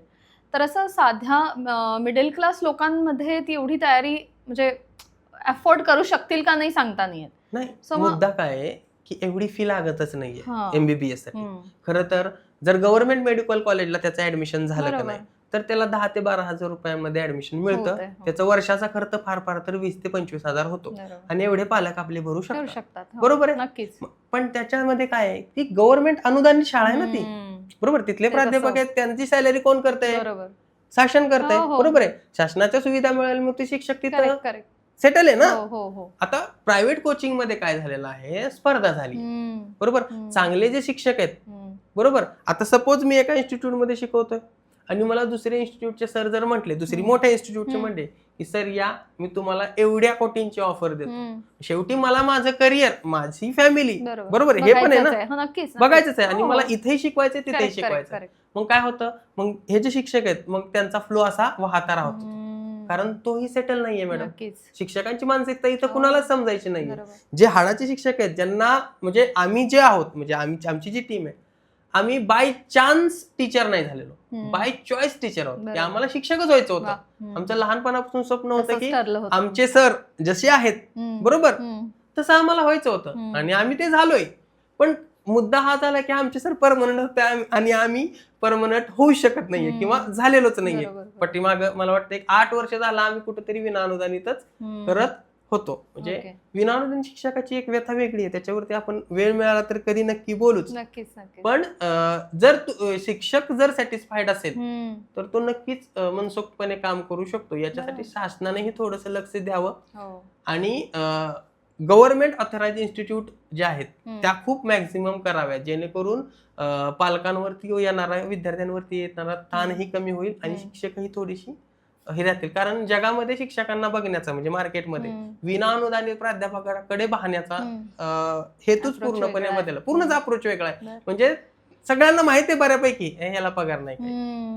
तर असं साध्या मिडल क्लास लोकांमध्ये ती एवढी तयारी म्हणजे अफोर्ड करू शकतील का नाही सांगता नाही येत. नाही, मुद्दा काय आहे की एवढी फी लागतच नाहीये एमबीबीएस साठी. खरं तर जर गव्हर्नमेंट मेडिकल कॉलेजला त्याचं ऍडमिशन झालं का नाही तर त्याला 10 ते 12 हजार रुपयांमध्ये ऍडमिशन मिळतं. त्याचा वर्षाचा खर्च फार फार तर 20 ते 25 हजार होतो. आणि एवढे पालक आपले भरू शकतात. बरोबर आहे. नक्कीच. पण त्याच्यामध्ये काय आहे की गव्हर्नमेंट अनुदानित शाळा आहे ना ती. बरोबर. तिथले प्राध्यापक आहेत, त्यांची सॅलरी कोण करतंय, शासन करतंय. बरोबर आहे. शासनाच्या सुविधा मिळेल मग ते शिक्षक तिथं सेटल आहे ना. आता प्रायव्हेट कोचिंग मध्ये काय झालेलं आहे, स्पर्धा झाली. बरोबर. चांगले जे शिक्षक आहेत, बरोबर, आता सपोज मी एका इन्स्टिट्यूट मध्ये शिकवतोय आणि मला दुसऱ्या इन्स्टिट्यूटचे सर जर म्हटले, दुसरी मोठ्या इन्स्टिट्यूटचे म्हणले की सर या, मी तुम्हाला एवढ्या कोटींची ऑफर देतो. शेवटी मला माझं करिअर, माझी फॅमिली, बरोबर, हे पण आहे ना, बघायचंच आहे. आणि मला इथेही शिकवायचंय, तिथेही शिकवायचं. मग काय होतं, मग हे जे शिक्षक आहेत मग त्यांचा फ्लो असा वाहता राहतो, कारण तोही सेटल नाहीये मॅडम. शिक्षकांची मानसिकता इथं कुणालाच समजायची नाहीये. जे हाडाचे शिक्षक आहेत, ज्यांना म्हणजे आम्ही जे आहोत, म्हणजे आमची जी टीम आहे, आम्ही बाय चान्स टीचर नाही झालेलो, बाय चॉईस टीचर आहोत. आम्हाला शिक्षकच व्हायचं होतं. आमचं लहानपणापासून स्वप्न होतं की आमचे सर जसे आहेत, बरोबर, तसं आम्हाला व्हायचं होतं आणि आम्ही ते झालोय. पण मुद्दा हा झाला की आमचे सर परमनंट होते आणि आम्ही परमनंट होऊ शकत नाहीये किंवा झालेलोच नाहीये. पाठीमाग मला वाटतं 8 वर्ष झाला आम्ही कुठेतरी विना अनुदानितच करत होतो. म्हणजे विनानुदान शिक्षकाची एक व्यथा वेगळी आहे, त्याच्यावरती आपण वेळ मिळाला तर कधी नक्की बोलूच. पण जर शिक्षक जर सॅटिस्फाईड असेल तर तो नक्कीच मनसोक्तपणे काम करू शकतो. याच्यासाठी शासनानेही थोडस लक्ष द्यावं. आणि गव्हर्नमेंट ऑथराइज इन्स्टिट्यूट ज्या आहेत त्या खूप मॅक्झिमम कराव्या, जेणेकरून पालकांवरती येणारा, विद्यार्थ्यांवरती येणारा ताणही कमी होईल आणि शिक्षकही थोडीशी हे राहतील. कारण जगामध्ये शिक्षकांना बघण्याचा म्हणजे मार्केटमध्ये विना अनुदानित प्राध्यापकाकडे पाहण्याचा हेतूच पूर्णपणे बदलला. पूर्णच अप्रोच वेगळा आहे. म्हणजे सगळ्यांना माहिती आहे बऱ्यापैकी ह्याला पगार नाही,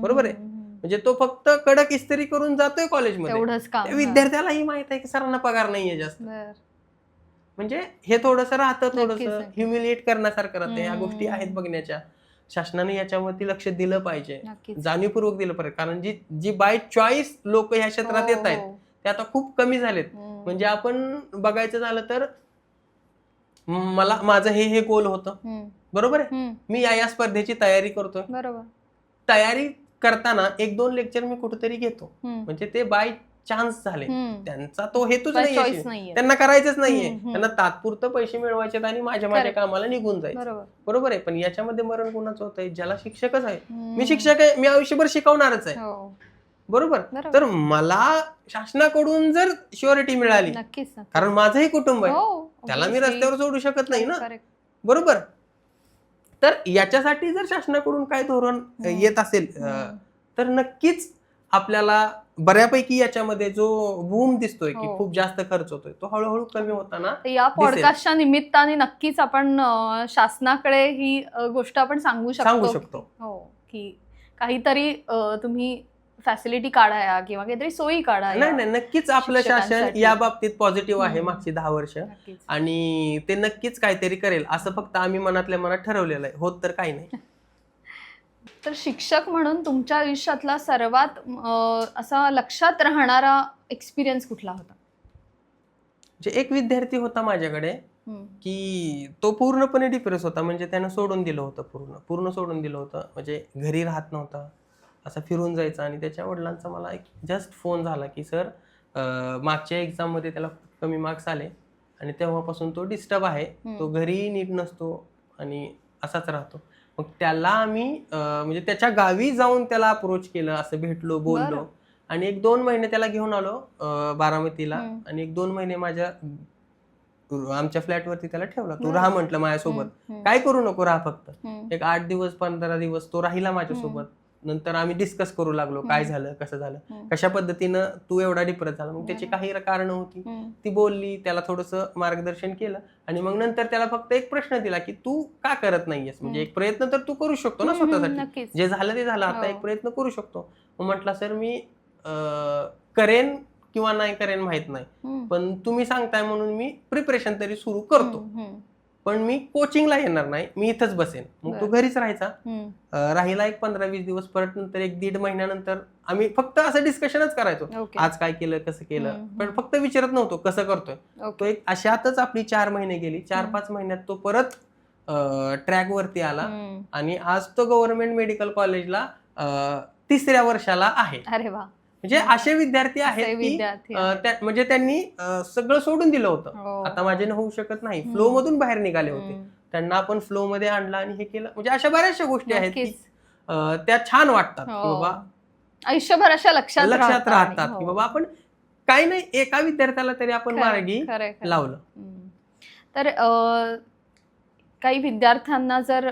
बरोबर आहे. म्हणजे तो फक्त कडक इस्त्री करून जातोय कॉलेजमध्ये, विद्यार्थ्यालाही माहित आहे की सरांना पगार नाहीये जास्त. म्हणजे हे थोडंसं राहतं, थोडंसं ह्युमिलिएट करण्यासारखं राहतं. या गोष्टी आहेत बघण्याच्या. शासनाने याच्यावरती लक्ष दिलं पाहिजे, जाणीवपूर्वक दिलं पाहिजे. कारण जी बाय चॉईस लोक ह्या क्षेत्रात येत आहेत ते आता खूप कमी झालेत. म्हणजे आपण बघायचं झालं तर मला माझं हे गोल होतं, हम्म, बरोबर आहे, हम्म, मी या स्पर्धेची तयारी करतोय. बरोबर. तयारी करताना 1-2 लेक्चर मी कुठेतरी घेतो, हम्म, म्हणजे ते बाय चान्स झाले, हम्म. त्यांचा तो हेतूच By नाहीये, choice नाहीये. त्यांना करायचंच नाहीये, हम्म, हम्म. त्यांना तात्पुरतं पैसे मिळवायचे आणि माझ्या Correct. कामाला निघून जायचं, बरोबर. बरोबर आहे. पण याच्यामध्ये मरण कोणाचं होतंय, ज्याला शिक्षकच आहे. हम्म. मी शिक्षक आहे, मी आयुष्यभर शिकवणारच आहे, हो, बरोबर. बरोबर. तर मला शासनाकडून जर शुअरिटी मिळाली, नक्कीच नक्कीच. कारण माझंही कुटुंब आहे, हो, त्याला मी obviously. रस्त्यावर सोडू शकत नाही ना, Correct. बरोबर. तर याच्यासाठी जर शासनाकडून काय धोरण येत असेल तर नक्कीच आपल्याला बऱ्यापैकी याच्यामध्ये जो बूम दिसतोय की हो. खूप जास्त खर्च होतोय तो हळूहळू कमी होताना तर या दिसेल. पॉडकास्टच्या निमित्ताने नक्कीच आपण शासनाकडे ही गोष्ट आपण सांगू सांगू शकतो. शकतो. हो, की काहीतरी तुम्ही फॅसिलिटी काढाया किंवा काहीतरी सोयी काढाया. नाही नाही, नक्कीच आपलं शासन शिक्षकांसाठी. या बाबतीत पॉझिटिव्ह आहे हम्म. मागची 10 वर्ष, नक्कीच. आणि ते नक्कीच काहीतरी करेल असं फक्त आम्ही मनातल्या मनात ठरवलेलं आहे, होत तर काही नाही. तर शिक्षक म्हणून तुमच्या आयुष्यातला सर्वात असा लक्षात राहणारा एक्सपिरियन्स कुठला होता? जे एक विद्यार्थी होता माझ्याकडे की तो पूर्णपणे डिप्रेस होता, म्हणजे त्यानं सोडून दिलं होतं, पूर्ण सोडून दिलं होतं, म्हणजे घरी राहत नव्हता, असं फिरून जायचं. आणि त्याच्या वडिलांचा मला एक जस्ट फोन झाला की सर मागच्या एक्झाममध्ये त्याला कमी मार्क्स आले आणि तेव्हापासून तो डिस्टर्ब आहे, तो घरी नीट नसतो आणि असाच राहतो. मग त्याला आम्ही म्हणजे त्याच्या गावी जाऊन त्याला अप्रोच केलं, असं भेटलो, बोललो. बरं. आणि 1-2 महिने त्याला घेऊन आलो बारामतीला, आणि 1-2 महिने आमच्या फ्लॅटवरती त्याला ठेवला. तू राहा म्हटलं माझ्यासोबत, काय करू नको, राहा फक्त. एक 8 दिवस 15 दिवस तो राहिला माझ्यासोबत. नंतर आम्ही डिस्कस करू लागलो, काय झालं, कसं झालं, कशा पद्धतीनं तू एवढा डिप्रेस झाला. मग त्याची काही कारण होती, ती बोलली, त्याला थोडंसं मार्गदर्शन केलं. आणि मग नंतर त्याला फक्त एक प्रश्न दिला की तू का करत नाहीयेस, म्हणजे एक प्रयत्न तर तू करू शकतो ना स्वतःसाठी, नक्कीच. जे झालं ते झालं, आता एक प्रयत्न करू शकतो. मग म्हटलं सर मी करेन किंवा नाही करेन माहित नाही, पण तुम्ही सांगताय म्हणून मी प्रिपरेशन तरी सुरू करतो, पण मी कोचिंगला येणार नाही, मी इथंच बसेन. मग तो घरीच राहायचा, राहिला एक 15-20 दिवस. परत नंतर 1-1.5 महिन्यानंतर आम्ही फक्त असं डिस्कशनच करायचो, आज काय केलं, कसं केलं, पण फक्त विचारत नव्हतो कसं करतोय. तो एक अशातच आपली 4 महिने गेली. 4-5 महिन्यात तो परत ट्रॅक वरती आला आणि आज तो गव्हर्नमेंट मेडिकल कॉलेजला 3ऱ्या वर्षाला आहे. अरे वा. म्हणजे असे विद्यार्थी आहेत की म्हणजे त्यांनी सगळं सोडून दिलं होतं, आता माझ्याने होऊ शकत नाही, फ्लो मधून बाहेर निघाले होते, त्यांना आपण फ्लो मध्ये आणलं आणि हे केलं. म्हणजे अशा बऱ्याचशा गोष्टी आहेत की त्या छान वाटतात की बाबा आयुष्यभर अशा लक्षात राहतात की बाबा आपण काही नाही, एका विद्यार्थ्याला तरी आपण मार्गी लावलं. तर काही विद्यार्थ्यांना जर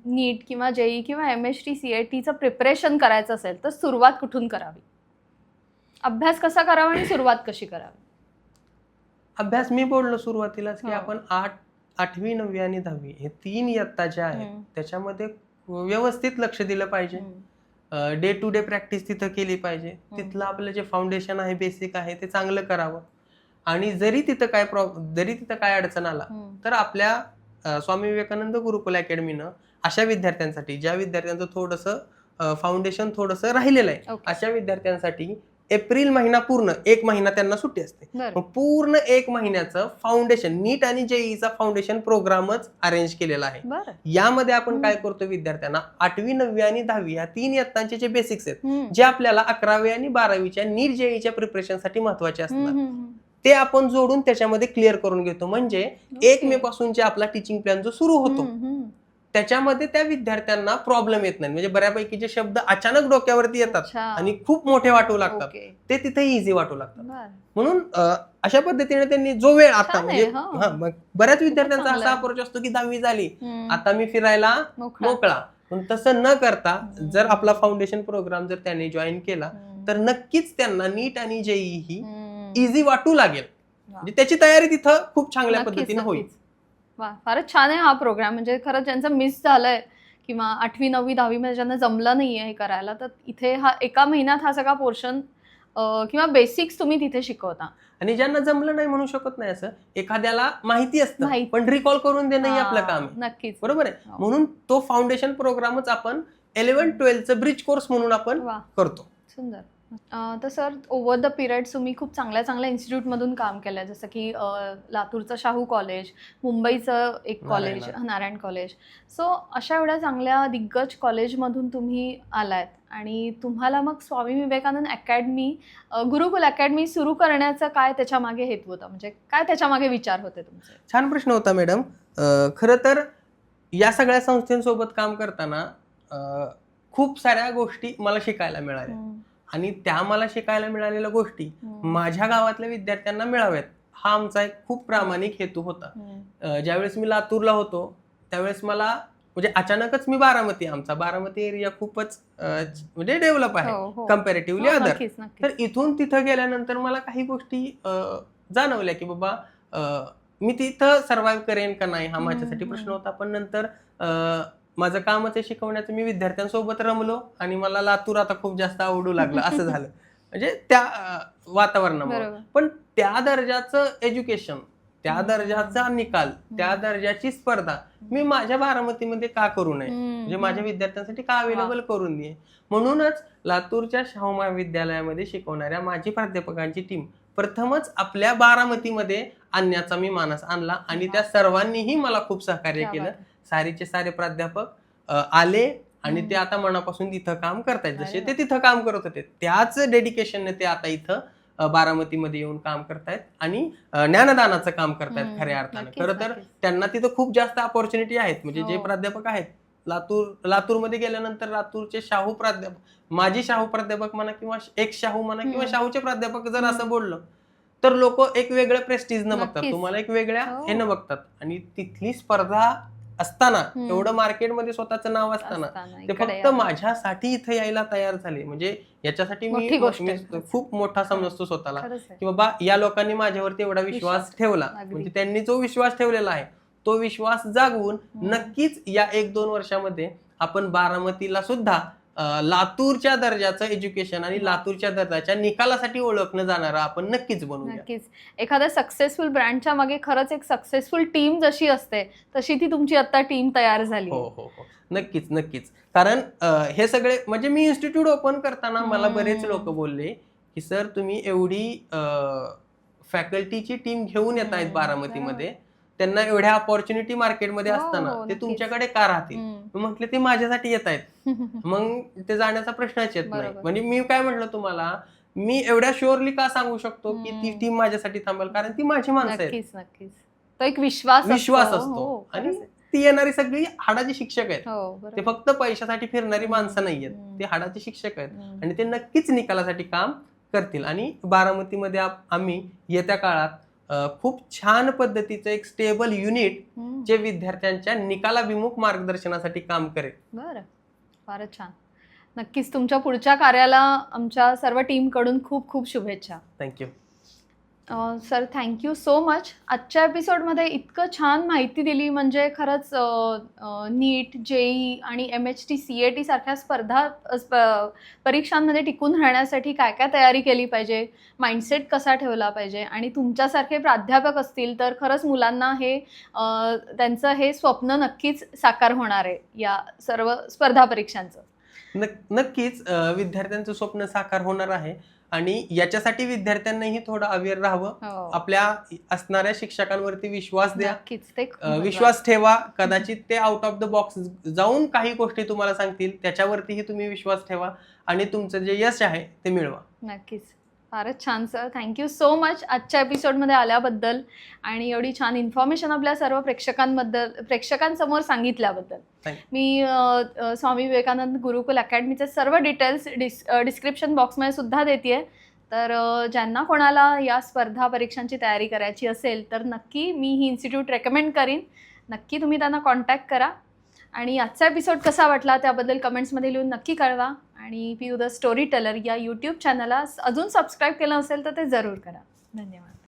नीट किंवा जेई किंवा MST CATचं प्रिपरेशन करायचं असेल तर सुरुवात कुठून करावी? अभ्यास कसा करावा आणि सुरुवात कशी करावी? अभ्यास मी बोललो सुरुवातीलाच की आपण 8वी 9वी आणि 10वी हे 3 इयत्ता ज्या आहेत त्याच्यामध्ये व्यवस्थित लक्ष दिलं पाहिजे. डे टू डे प्रॅक्टिस तिथं केली पाहिजे. तिथलं आपलं जे फाउंडेशन आहे, बेसिक आहे, ते चांगलं करावं. आणि जरी तिथं काय अडचण आला तर आपल्या स्वामी विवेकानंद गुरुकुल अकॅडमीनं अशा विद्यार्थ्यांसाठी, ज्या विद्यार्थ्यांचं थोडंसं फाउंडेशन थोडंसं राहिलेलं आहे, अशा विद्यार्थ्यांसाठी एप्रिल महिना पूर्ण 1 महिना त्यांना सुट्टी असते. मग पूर्ण 1 महिन्याचं फाउंडेशन, नीट आणि जेईचा फाउंडेशन प्रोग्रामच अरेंज केलेला आहे. यामध्ये आपण काय करतो, विद्यार्थ्यांना 8वी 9वी आणि 10वी या 3 इयत्तांचे जे बेसिक्स आहेत, जे आपल्याला 11वी आणि 12वीच्या नीट जेईच्या प्रिपरेशनसाठी महत्वाचे असतात, ते आपण जोडून त्याच्यामध्ये क्लिअर करून घेतो. म्हणजे 1 मे पासून जे आपला टीचिंग प्लॅन जो सुरू होतो त्याच्यामध्ये त्या विद्यार्थ्यांना प्रॉब्लेम येत नाही. म्हणजे बऱ्यापैकी जे शब्द अचानक डोक्यावरती येतात आणि खूप मोठे वाटू लागतात, ते तिथे इझी वाटू लागतात. म्हणून अशा पद्धतीने त्यांनी जो वेळ आता म्हणजे बऱ्याच विद्यार्थ्यांचा असा अप्रोच असतो की 10वी झाली, आता मी फिरायला मोकळा. पण तसं न करता जर आपला फाउंडेशन प्रोग्राम जर त्यांनी जॉईन केला तर नक्कीच त्यांना नीट आणि जेई ही इझी वाटू लागेल. म्हणजे त्याची तयारी तिथं खूप चांगल्या पद्धतीने होईल. वा, फारच छान आहे हा प्रोग्राम. म्हणजे खरंच ज्यांचं मिस झालंय किंवा 8वी 9वी 10वी मध्ये ज्यांना जमलं नाहीये हे करायला, तर इथे हा एका महिन्यात हा सगळा पोर्शन किंवा बेसिक्स तुम्ही तिथे शिकवता. आणि ज्यांना जमलं नाही म्हणू शकत नाही, असं एखाद्याला माहिती असतं पण रिकॉल करून देणं हे आपलं काम आहे. नक्कीच, बरोबर आहे. म्हणून तो फाउंडेशन प्रोग्रामच आपण 11-12चं ब्रिज कोर्स म्हणून आपण करतो. सुंदर. तर सर ओव्हर द पिरियड तुम्ही खूप चांगल्या चांगल्या इन्स्टिट्यूटमधून काम केलं आहे, जसं की लातूरचं शाहू कॉलेज, मुंबईचं एक कॉलेज नारायण कॉलेज. सो अशा एवढ्या चांगल्या दिग्गज कॉलेजमधून तुम्ही आलात आणि तुम्हाला मग स्वामी विवेकानंद अकॅडमी, गुरुकुल अकॅडमी सुरू करण्याचा काय त्याच्यामागे हेतू होता, म्हणजे काय त्याच्यामागे विचार होते तुमचे? छान प्रश्न होता मॅडम. खरं तर या सगळ्या संस्थांसोबत काम करताना खूप साऱ्या गोष्टी मला शिकायला मिळाल्या आणि त्या मला शिकायला मिळालेल्या गोष्टी माझ्या गावातल्या विद्यार्थ्यांना मिळाव्यात, हा आमचा एक खूप प्रामाणिक हेतू होता. ज्यावेळेस मी लातूरला होतो त्यावेळेस मला म्हणजे अचानकच मी आमचा बारामती एरिया खूपच म्हणजे डेव्हलप आहे कम्पॅरेटिव्हली अदर. तर इथून तिथं गेल्यानंतर मला काही गोष्टी जाणवल्या की बाबा मी तिथं सर्व्हाइव्ह करेन का नाही, हा माझ्यासाठी प्रश्न होता. पण नंतर माझं कामच आहे शिकवण्याचं, मी विद्यार्थ्यांसोबत रमलो आणि मला लातूर आता खूप जास्त आवडू लागलं असं झालं, म्हणजे त्या वातावरणामुळे. पण त्या दर्जाचं एज्युकेशन, त्या दर्जाचा निकाल, त्या दर्जाची स्पर्धा मी माझ्या बारामतीमध्ये का करू नये, म्हणजे माझ्या विद्यार्थ्यांसाठी का अवेलेबल करून दे. म्हणूनच लातूरच्या शाहू महाविद्यालयामध्ये शिकवणाऱ्या माझी प्राध्यापकांची टीम प्रथमच आपल्या बारामतीमध्ये आणण्याचा मी मानस आणला आणि त्या सर्वांनीही मला खूप सहकार्य केलं. सारीचे सारे प्राध्यापक आले आणि ते आता मनापासून तिथं काम करतायत, जसे ते तिथं काम करत होते त्याच डेडिकेशनने ते आता इथं बारामतीमध्ये येऊन काम करतायत आणि ज्ञानदानाचं काम करतायत खऱ्या अर्थानं. खरं तर त्यांना तिथं खूप जास्त अपॉर्च्युनिटी आहेत, म्हणजे जे प्राध्यापक आहेत लातूरमध्ये गेल्यानंतर लातूरचे शाहू प्राध्यापक, माझी शाहू प्राध्यापक म्हणा किंवा एक शाहू म्हणा किंवा शाहूचे प्राध्यापक जर असं बोललं तर लोक एक वेगळ्या प्रेस्टिजनं बघतात, तुम्हाला एक वेगळ्या हे न बघतात. आणि तिथली स्पर्धा असताना, एवढं मार्केटमध्ये स्वतःचं नाव असताना ते फक्त माझ्यासाठी इथे यायला तयार झाले, म्हणजे याच्यासाठी मी खूप मोठा समजतो स्वतःला की बाबा या लोकांनी माझ्यावरती एवढा विश्वास ठेवला. म्हणजे त्यांनी जो विश्वास ठेवलेला आहे तो विश्वास जागवून नक्कीच या 1-2 वर्षामध्ये आपण बारामतीला सुद्धा लातूरच्या दर्जाचं एज्युकेशन आणि लातूरच्या दर्जाच्या निकालासाठी ओळखलं जाणारा आपण नक्कीच बनवूया. नक्कीच. एखाद्या सक्सेसफुल ब्रँडच्या मागे खरंच एक सक्सेसफुल टीम जशी असते तशी ती तुमची आता टीम तयार झाली. हो हो हो, नक्कीच नक्कीच. कारण हे सगळे म्हणजे मी इन्स्टिट्यूट ओपन करताना मला बरेच लोक बोलले की सर तुम्ही एवढी फॅकल्टीची टीम घेऊन येत आहेत बारामतीमध्ये, त्यांना एवढ्या अपॉर्च्युनिटी मार्केटमध्ये असताना ते तुमच्याकडे का राहतील. म्हटलं ते माझ्यासाठी येत आहेत, मग ते जाण्याचा प्रश्नच येत नाही. म्हणजे मी काय म्हटलं तुम्हाला, मी एवढ्या शुअरली का सांगू शकतो की ती टीम माझ्यासाठी थांबेल, कारण ती माझी माणसं आहेत. नक्कीच. तो एक विश्वास असतो आणि ती येणारी सगळी हाडाची शिक्षक आहेत. ते फक्त पैशासाठी फिरणारी माणसं नाहीयेत, ते हाडाचे शिक्षक आहेत आणि ते नक्कीच निकालासाठी काम करतील. आणि बारामतीमध्ये आम्ही येत्या काळात खूप छान पद्धतीचं एक स्टेबल युनिट जे विद्यार्थ्यांच्या निकालाभिमुख मार्गदर्शनासाठी काम करेल. बरं, फारच छान. नक्कीच तुमच्या पुढच्या कार्याला आमच्या सर्व टीम कडून खूप खूप शुभेच्छा. Thank you sir, thank you so much. आजच्या एपिसोडमध्ये इतकं छान माहिती दिली, म्हणजे खरंच नीट, जेई आणि MHT CAT सारख्या परीक्षांमध्ये टिकून राहण्यासाठी काय काय तयारी केली पाहिजे, माइंडसेट कसा ठेवला पाहिजे, आणि तुमच्यासारखे प्राध्यापक असतील तर खरंच मुलांना हे त्यांचं हे स्वप्न नक्कीच साकार होणार आहे या सर्व स्पर्धा परीक्षांचं. नक्कीच विद्यार्थ्यांचं स्वप्न साकार होणार आहे आणि याच्यासाठी विद्यार्थ्यांनाही थोडं अवेअर राहावं. आपल्या असणाऱ्या शिक्षकांवरती विश्वास द्या, विश्वास ठेवा. कदाचित ते आउट ऑफ द बॉक्स जाऊन काही गोष्टी तुम्हाला सांगतील, त्याच्यावरतीही तुम्ही विश्वास ठेवा आणि तुमचं जे यश आहे ते मिळवा. नक्कीच. फारच छान सर, थँक्यू सो मच आजच्या एपिसोडमध्ये आल्याबद्दल आणि एवढी छान इन्फॉर्मेशन आपल्या सर्व प्रेक्षकांसमोर सांगितल्याबद्दल. मी स्वामी विवेकानंद गुरुकुल अकॅडमीचे सर्व डिटेल्स डिस्क्रिप्शन बॉक्समध्ये सुद्धा देते. तर ज्यांना कोणाला या स्पर्धा परीक्षांची तयारी करायची असेल तर नक्की मी ही इन्स्टिट्यूट रेकमेंड करीन. नक्की तुम्ही त्यांना कॉन्टॅक्ट करा. आणि आजचा एपिसोड कसा वाटला त्याबद्दल कमेंट्समध्ये लिहून नक्की कळवा. आणि PU द स्टोरी टेलर या यूट्यूब चॅनलला अजून सबस्क्राईब केलं असेल तर ते जरूर करा. धन्यवाद.